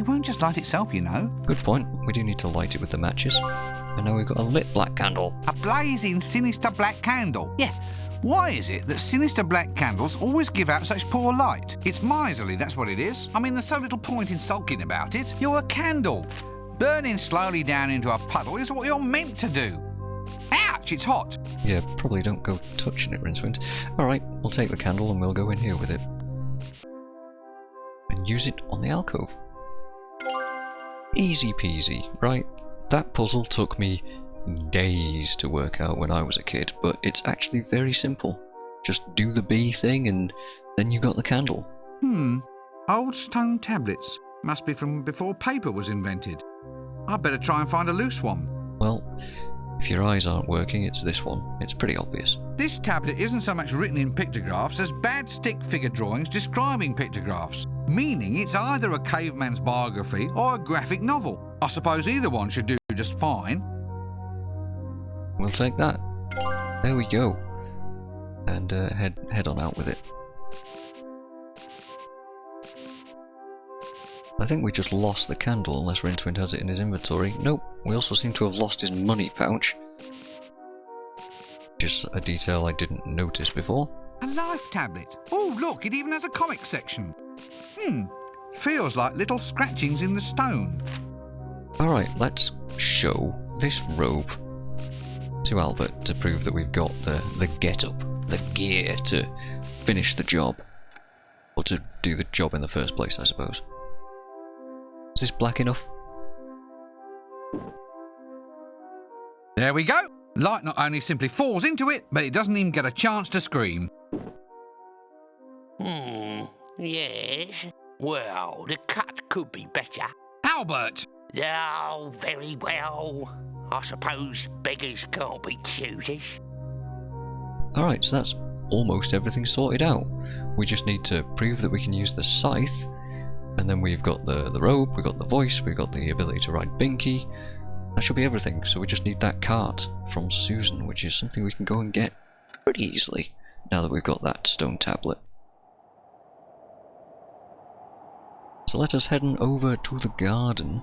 C: It won't just light itself, you know.
B: Good point. We do need to light it with the matches. And now we've got a lit black candle.
C: A blazing, sinister black candle. Yeah. Why is it that sinister black candles always give out such poor light? It's miserly, that's what it is. I mean, there's so little point in sulking about it. You're a candle. Burning slowly down into a puddle is what you're meant to do. Ouch, it's hot.
B: Yeah, probably don't go touching it, Rincewind. Alright, we'll take the candle and we'll go in here with it. And use it on the alcove. Easy peasy, right? That puzzle took me days to work out when I was a kid, but it's actually very simple. Just do the bee thing and then you got the candle.
C: Old stone tablets. Must be from before paper was invented. I'd better try and find a loose one.
B: Well, if your eyes aren't working, it's this one. It's pretty obvious.
C: This tablet isn't so much written in pictographs as bad stick figure drawings describing pictographs, meaning it's either a caveman's biography or a graphic novel. I suppose either one should do just fine.
B: We'll take that. There we go. And head on out with it. I think we just lost the candle, unless Rincewind has it in his inventory. Nope, we also seem to have lost his money pouch. Just a detail I didn't notice before.
C: A life tablet. Oh, look, it even has a comic section. Feels like little scratchings in the stone.
B: Alright, let's show this robe to Albert to prove that we've got the get-up, the gear to finish the job. Or to do the job in the first place, I suppose. Is this black enough?
C: There we go. Light not only simply falls into it, but it doesn't even get a chance to scream.
D: Yes. Well, the cut could be better.
C: Albert!
D: Oh, very well. I suppose beggars can't be choosers.
B: Alright, so that's almost everything sorted out. We just need to prove that we can use the scythe, and then we've got the robe, we've got the voice, we've got the ability to ride Binky. That should be everything, so we just need that cart from Susan, which is something we can go and get pretty easily, now that we've got that stone tablet. So let us head on over to the garden.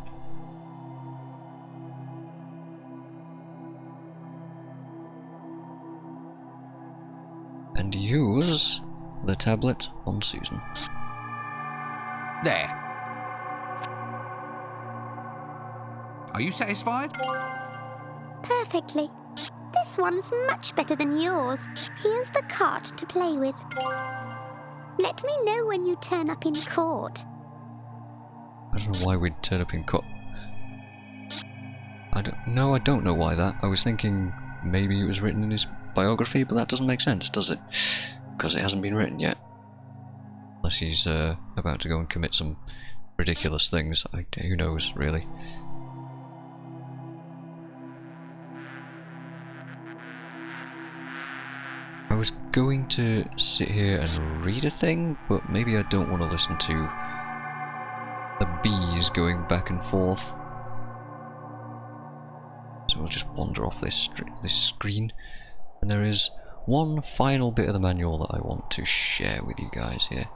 B: And use the tablet on Susan.
C: There. Are you satisfied?
F: Perfectly. This one's much better than yours. Here's the cart to play with. Let me know when you turn up in court.
B: I don't know why we'd turn up in court. I don't know why that. I was thinking maybe it was written in his biography, but that doesn't make sense, does it? Because it hasn't been written yet. Unless he's about to go and commit some ridiculous things. Who knows, really. I was going to sit here and read a thing, but maybe I don't want to listen to the bees going back and forth. So we'll just wander off this screen. And there is one final bit of the manual that I want to share with you guys here.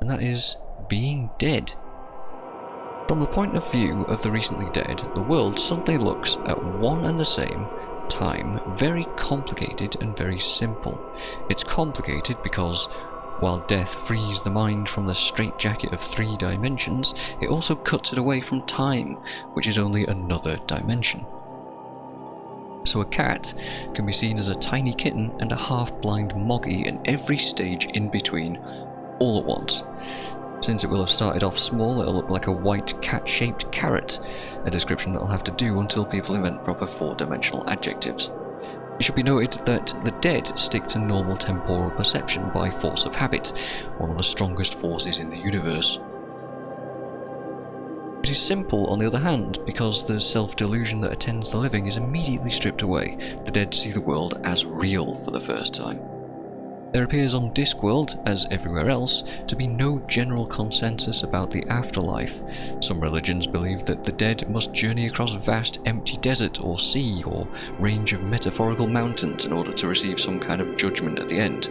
B: And that is being dead. From the point of view of the recently dead, the world suddenly looks at one and the same time very complicated and very simple. It's complicated because while death frees the mind from the straitjacket of 3 dimensions, it also cuts it away from time, which is only another dimension. So a cat can be seen as a tiny kitten and a half-blind moggy in every stage in between, all at once. Since it will have started off small, it'll look like a white cat-shaped carrot, a description that'll have to do until people invent proper 4-dimensional adjectives. It should be noted that the dead stick to normal temporal perception by force of habit, one of the strongest forces in the universe. It is simple, on the other hand, because the self-delusion that attends the living is immediately stripped away. The dead see the world as real for the first time. There appears on Discworld, as everywhere else, to be no general consensus about the afterlife. Some religions believe that the dead must journey across vast empty desert or sea or range of metaphorical mountains in order to receive some kind of judgment at the end.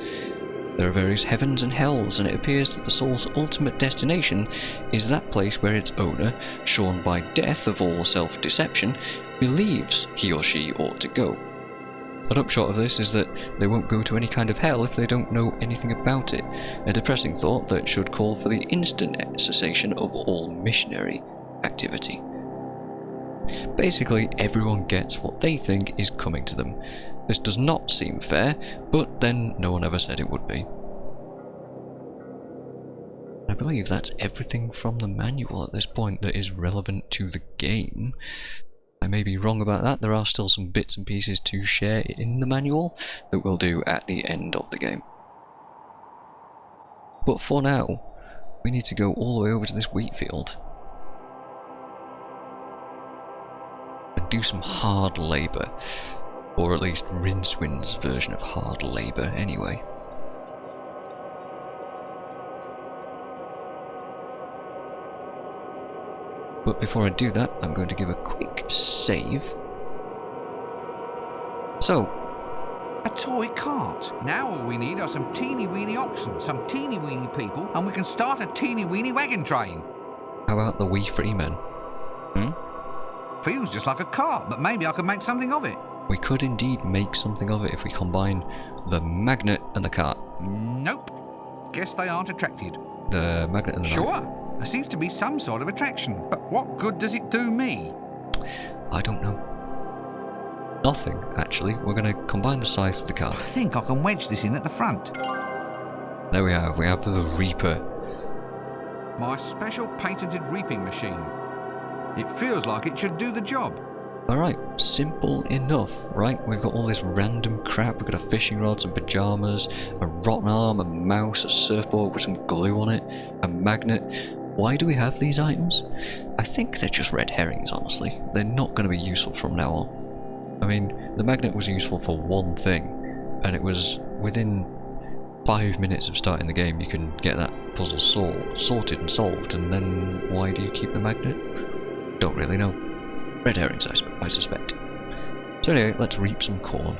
B: There are various heavens and hells, and it appears that the soul's ultimate destination is that place where its owner, shorn by death of all self-deception, believes he or she ought to go. An upshot of this is that they won't go to any kind of hell if they don't know anything about it, a depressing thought that should call for the instant cessation of all missionary activity. Basically, everyone gets what they think is coming to them. This does not seem fair, but then no one ever said it would be. I believe that's everything from the manual at this point that is relevant to the game. I may be wrong about that, there are still some bits and pieces to share in the manual that we'll do at the end of the game. But for now, we need to go all the way over to this wheat field and do some hard labour, or at least Rincewind's version of hard labour anyway. But before I do that, I'm going to give a quick save. So,
C: A toy cart. Now all we need are some teeny weeny oxen, some teeny weeny people, and we can start a teeny weeny wagon train.
B: how about the wee free men?
C: Feels just like a cart, but maybe I could make something of it.
B: We could indeed make something of it if we combine the magnet and the cart.
C: Nope. Guess they aren't attracted.
B: The magnet and the knife.
C: Sure. There seems to be some sort of attraction, but what good does it do me?
B: I don't know. Nothing, actually. We're going to combine the scythe with the cart.
C: I think I can wedge this in at the front.
B: There we have the Reaper.
C: My special patented reaping machine. It feels like it should do the job.
B: Alright, simple enough, right? We've got all this random crap. We've got a fishing rod, some pyjamas, a rotten arm, a mouse, a surfboard with some glue on it, a magnet. Why do we have these items? I think they're just red herrings, honestly. They're not going to be useful from now on. I mean, the magnet was useful for one thing, and it was within 5 minutes of starting the game you can get that puzzle sorted and solved, and then why do you keep the magnet? Don't really know. Red herrings, I suspect. So anyway, let's reap some corn.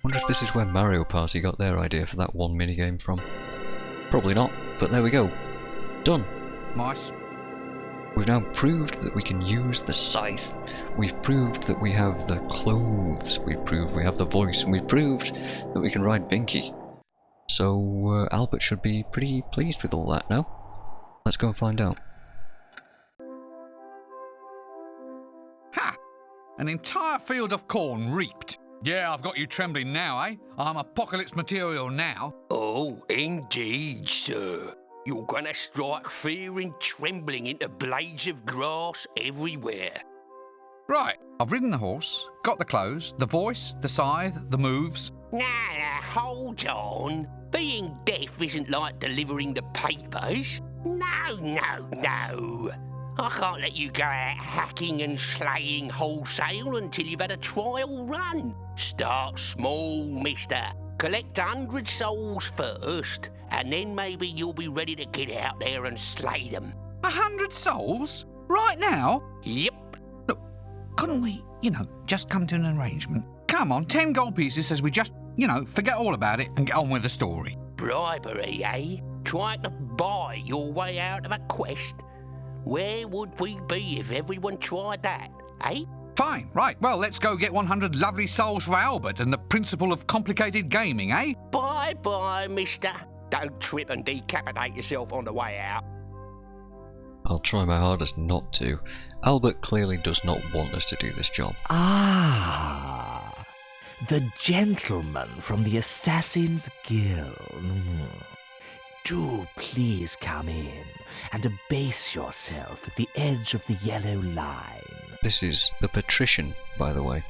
B: Wonder if this is where Mario Party got their idea for that one minigame from. Probably not, but there we go. Done. We've now proved that we can use the scythe. We've proved that we have the clothes. We've proved we have the voice. And we've proved that we can ride Binky. So Albert should be pretty pleased with all that now. Let's go and find out.
C: Ha! An entire field of corn reaped. Yeah, I've got you trembling now, eh? I'm apocalypse material now.
D: Oh, indeed, sir. You're gonna strike fear and trembling into blades of grass everywhere.
C: Right, I've ridden the horse, got the clothes, the voice, the scythe, the moves.
D: Now, hold on. Being deaf isn't like delivering the papers. No. I can't let you go out hacking and slaying wholesale until you've had a trial run. Start small, mister. Collect 100 souls first, and then maybe you'll be ready to get out there and slay them.
C: 100 souls? Right now?
D: Yep.
C: Look, couldn't we, just come to an arrangement? Come on, 10 gold pieces says we just, forget all about it and get on with the story.
D: Bribery, eh? Trying to buy your way out of a quest? Where would we be if everyone tried that, eh?
C: Fine, right, well, let's go get 100 lovely souls for Albert and the principle of complicated gaming, eh?
D: Bye-bye, mister. Don't trip and decapitate yourself on the way out.
B: I'll try my hardest not to. Albert clearly does not want us to do this job.
A: Ah, the gentleman from the Assassin's Guild. Do please come in and abase yourself at the edge of the yellow line.
B: This is the patrician, by the way.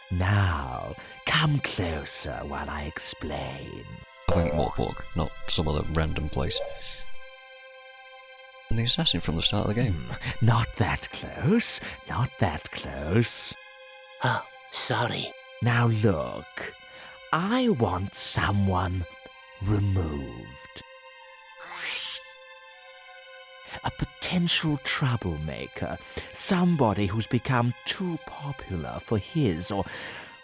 A: Now, come closer while I explain.
B: Ankh-Morpork, not some other random place. And the assassin from the start of the game.
A: Not that close, not that close.
D: Oh, sorry.
A: Now look, I want someone removed. A potential troublemaker. Somebody who's become too popular for his, or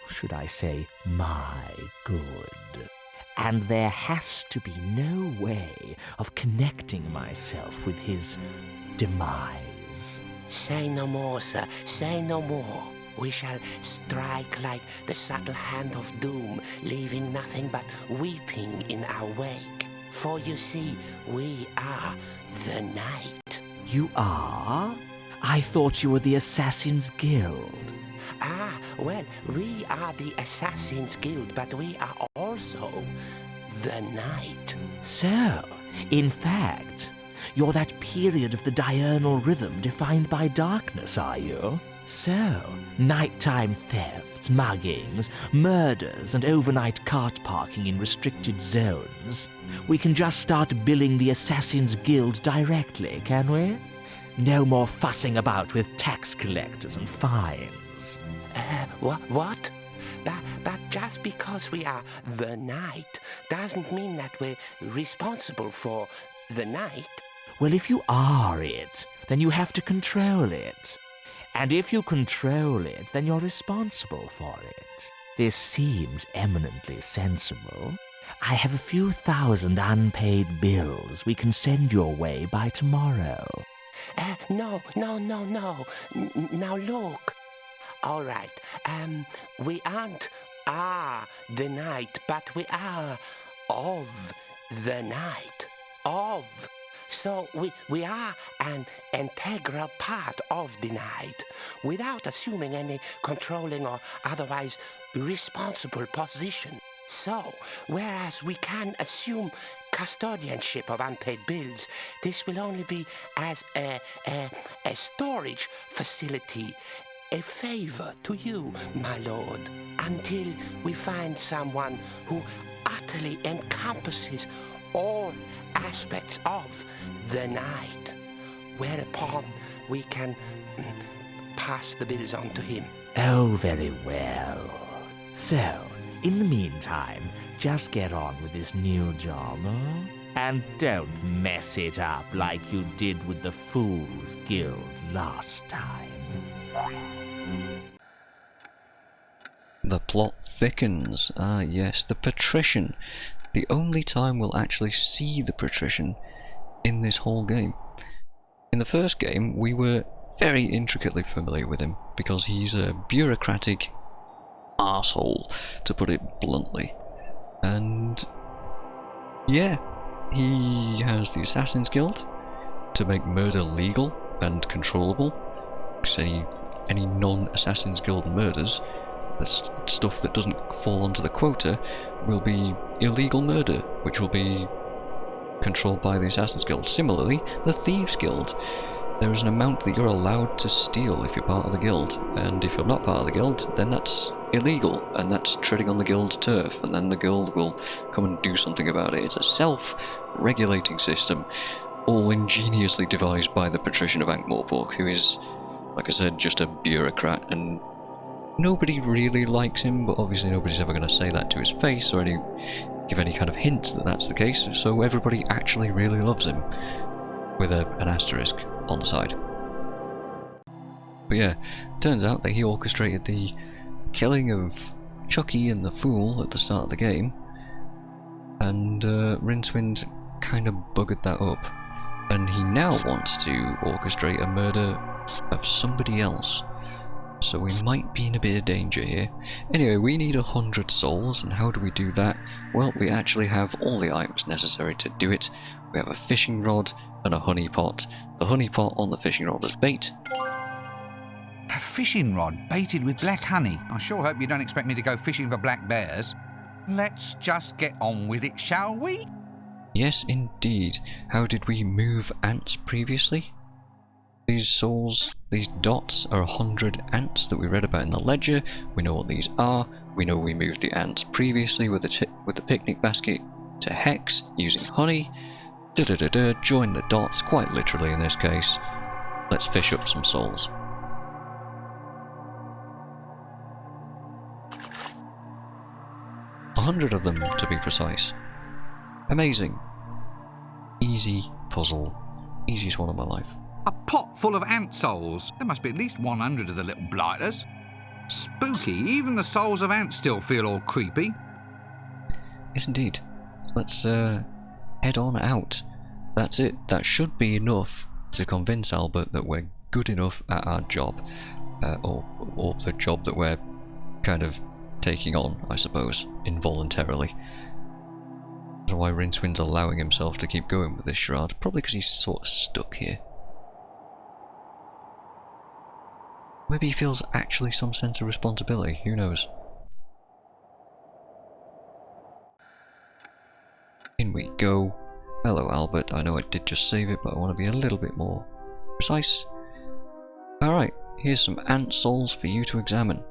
A: should I say, my good. And there has to be no way of connecting myself with his demise.
D: Say no more, sir, say no more. We shall strike like the subtle hand of doom, leaving nothing but weeping in our wake. For you see, we are the night.
A: You are? I thought you were the Assassin's Guild.
D: Ah, well, we are the Assassin's Guild, but we are also the night.
A: So, in fact, you're that period of the diurnal rhythm defined by darkness, are you? So, nighttime thefts, muggings, murders, and overnight cart parking in restricted zones. We can just start billing the Assassin's Guild directly, can we? No more fussing about with tax collectors and fines.
D: What? But just because we are the night doesn't mean that we're responsible for the night.
A: Well, if you are it, then you have to control it. And if you control it, then you're responsible for it. This seems eminently sensible. I have a few thousand unpaid bills we can send your way by tomorrow.
D: No. Now look. All right, we aren't the night, but we are of the night. So we are an integral part of the night, without assuming any controlling or otherwise responsible position. So, whereas we can assume custodianship of unpaid bills, this will only be as a storage facility, a favor to you, my lord, until we find someone who utterly encompasses all aspects of the night, whereupon we can pass the bills on to him.
A: Oh, very well. So, in the meantime, just get on with this new job, huh? And don't mess it up like you did with the Fool's Guild last time.
B: The plot thickens. Ah yes, the patrician. The only time we'll actually see the patrician in this whole game. In the first game, we were very intricately familiar with him, because he's a bureaucratic arsehole, to put it bluntly. And yeah, he has the Assassin's Guild to make murder legal and controllable. Because any non-Assassin's Guild murders, the stuff that doesn't fall onto the quota, will be illegal murder, which will be controlled by the Assassin's Guild. Similarly, the Thieves Guild. There is an amount that you're allowed to steal if you're part of the guild, and if you're not part of the guild, then that's illegal, and that's treading on the guild's turf, and then the guild will come and do something about it. It's a self-regulating system, all ingeniously devised by the patrician of Ankh-Morpork, who is, like I said, just a bureaucrat, and nobody really likes him, but obviously nobody's ever going to say that to his face or give any kind of hint that that's the case, so everybody actually really loves him, with an asterisk on the side. But yeah, turns out that he orchestrated the killing of Chucky and the Fool at the start of the game, and Rincewind kind of buggered that up, and he now wants to orchestrate a murder of somebody else. So we might be in a bit of danger here. Anyway, we need 100 souls, and how do we do that? Well, we actually have all the items necessary to do it. We have a fishing rod and a honey pot. The honey pot on the fishing rod as bait.
C: A fishing rod baited with black honey. I sure hope you don't expect me to go fishing for black bears. Let's just get on with it, shall we?
B: Yes, indeed. How did we move ants previously? These souls, these dots, are 100 ants that we read about in the ledger. We know what these are. We know we moved the ants previously with the picnic basket to Hex using honey. Join the dots, quite literally in this case. Let's fish up some souls. A 100 of them, to be precise. Amazing. Easy puzzle. Easiest one of my life.
C: A pot full of ant souls. There must be at least 100 of the little blighters. Spooky. Even the souls of ants still feel all creepy.
B: Yes, indeed. Let's head on out. That's it. That should be enough to convince Albert that we're good enough at our job. Or the job that we're kind of taking on, I suppose, involuntarily. I don't know why Rincewind's allowing himself to keep going with this charade. Probably because he's sort of stuck here. Maybe he feels actually some sense of responsibility. Who knows? In we go. Hello, Albert. I know I did just save it, but I want to be a little bit more precise. Alright, here's some ant souls for you to examine.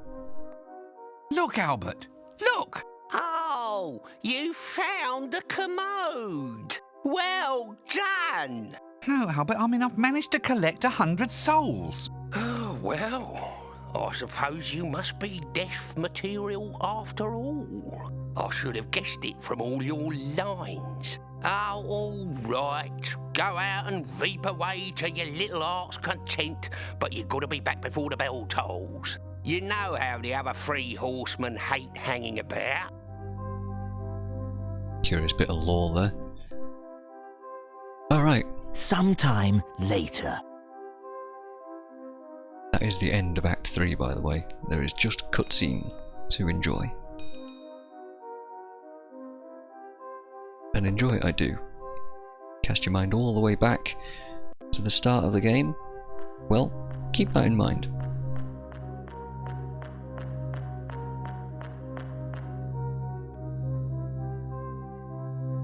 C: Look, Albert. Look!
D: Oh, you found a commode. Well done.
C: No, Albert, I mean, I've managed to collect 100 souls.
D: Oh, well, I suppose you must be death material after all. I should have guessed it from all your lines. Oh, all right. Go out and reap away to your little heart's content, but you've got to be back before the bell tolls. You know how the other 3 horsemen hate hanging about.
B: Curious bit of lore there. Alright,
A: Sometime later.
B: that is the end of Act 3, by the way. There is just cutscene to enjoy. And enjoy it I do. Cast your mind all the way back to the start of the game. Well, keep that in mind.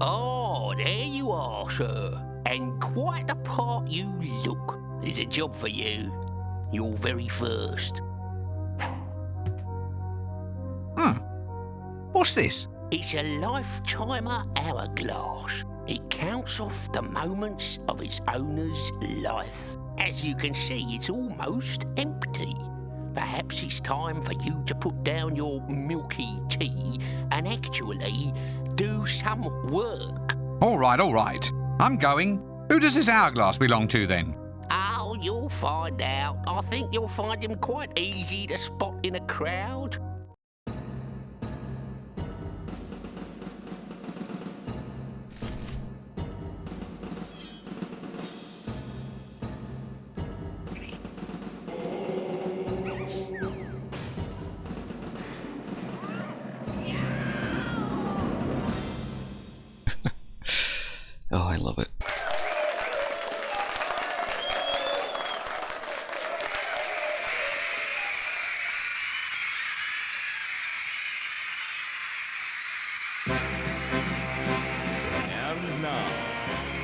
D: Oh, there you are, sir. And quite the part you look. There's a job for you. Your very first.
C: What's this?
D: It's a lifetimer hourglass. It counts off the moments of its owner's life. As you can see, it's almost empty. Perhaps it's time for you to put down your milky tea and actually do some work.
C: All right. I'm going. Who does this hourglass belong to, then?
D: Oh, you'll find out. I think you'll find him quite easy to spot in a crowd.
B: Oh, I love it.
G: And now,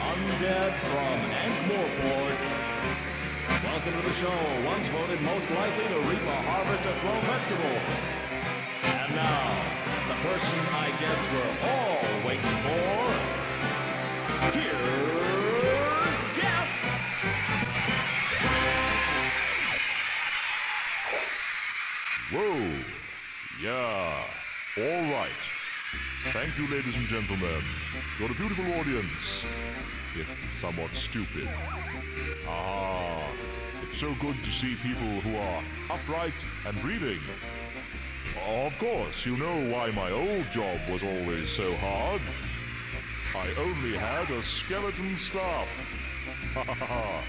G: undead from Ankh-Morpork. Welcome to the show, once voted most likely to reap a harvest of 12 vegetables. And now, the person I guess we're all waiting for. Here's Death!
E: Whoa. Yeah. All right. Thank you, ladies and gentlemen. You're a beautiful audience, if somewhat stupid. Ah, it's so good to see people who are upright and breathing. Of course, you know why my old job was always so hard. I only had a skeleton staff. Ha ha ha.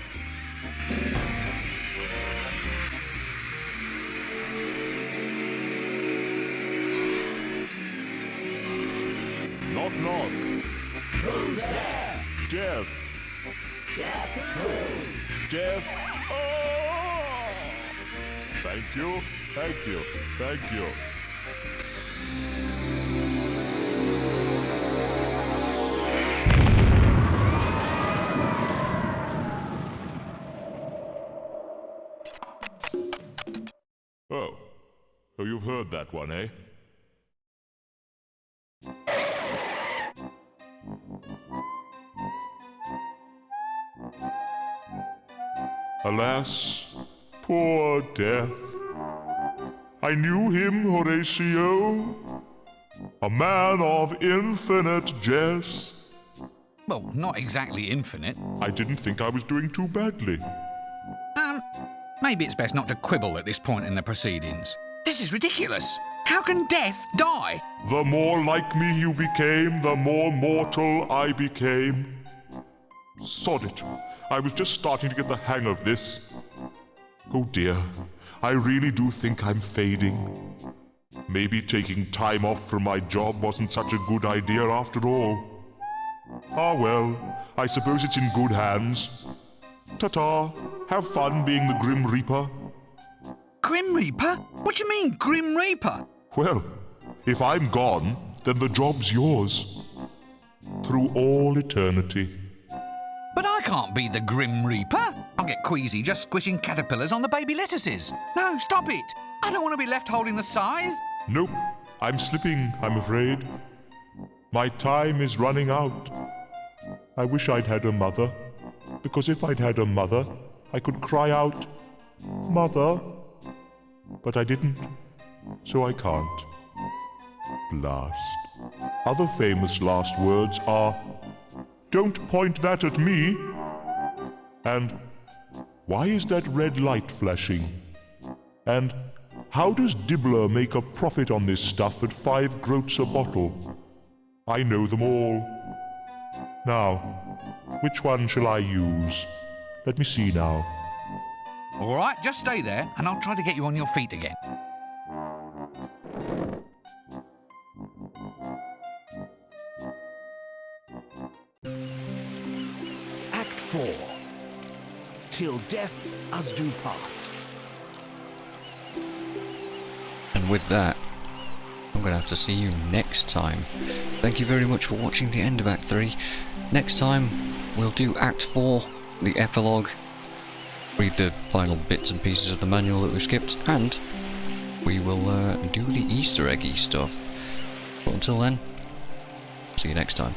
E: Knock knock.
G: Who's there?
E: Death.
G: Death who?
E: Death. Oh! Thank you. Thank you. Thank you. Oh, you've heard that one, eh? Alas, poor Death. I knew him, Horatio, a man of infinite jest.
C: Well, not exactly infinite.
E: I didn't think I was doing too badly.
C: Maybe it's best not to quibble at this point in the proceedings. This is ridiculous. How can death die?
E: The more like me you became, the more mortal I became. Sod it. I was just starting to get the hang of this. Oh dear, I really do think I'm fading. Maybe taking time off from my job wasn't such a good idea after all. Ah well, I suppose it's in good hands. Ta-ta, have fun being the Grim Reaper.
C: Grim Reaper? What do you mean, Grim Reaper?
E: Well, if I'm gone, then the job's yours. Through all eternity.
C: But I can't be the Grim Reaper. I'll get queasy just squishing caterpillars on the baby lettuces. No, stop it. I don't want to be left holding the scythe.
E: Nope, I'm slipping, I'm afraid. My time is running out. I wish I'd had a mother, because if I'd had a mother, I could cry out, "Mother!" But I didn't, so I can't. Blast. Other famous last words are, "Don't point that at me!" And, "Why is that red light flashing?" And, "How does Dibbler make a profit on this stuff at 5 groats a bottle?" I know them all. Now, which one shall I use? Let me see now.
C: All right, just stay there, and I'll try to get you on your feet again.
A: Act 4. Till death us do part.
B: And with that, I'm going to have to see you next time. Thank you very much for watching the end of Act 3. Next time, we'll do Act 4, the epilogue, read the final bits and pieces of the manual that we've skipped, and we will do the Easter eggy stuff. But until then, see you next time.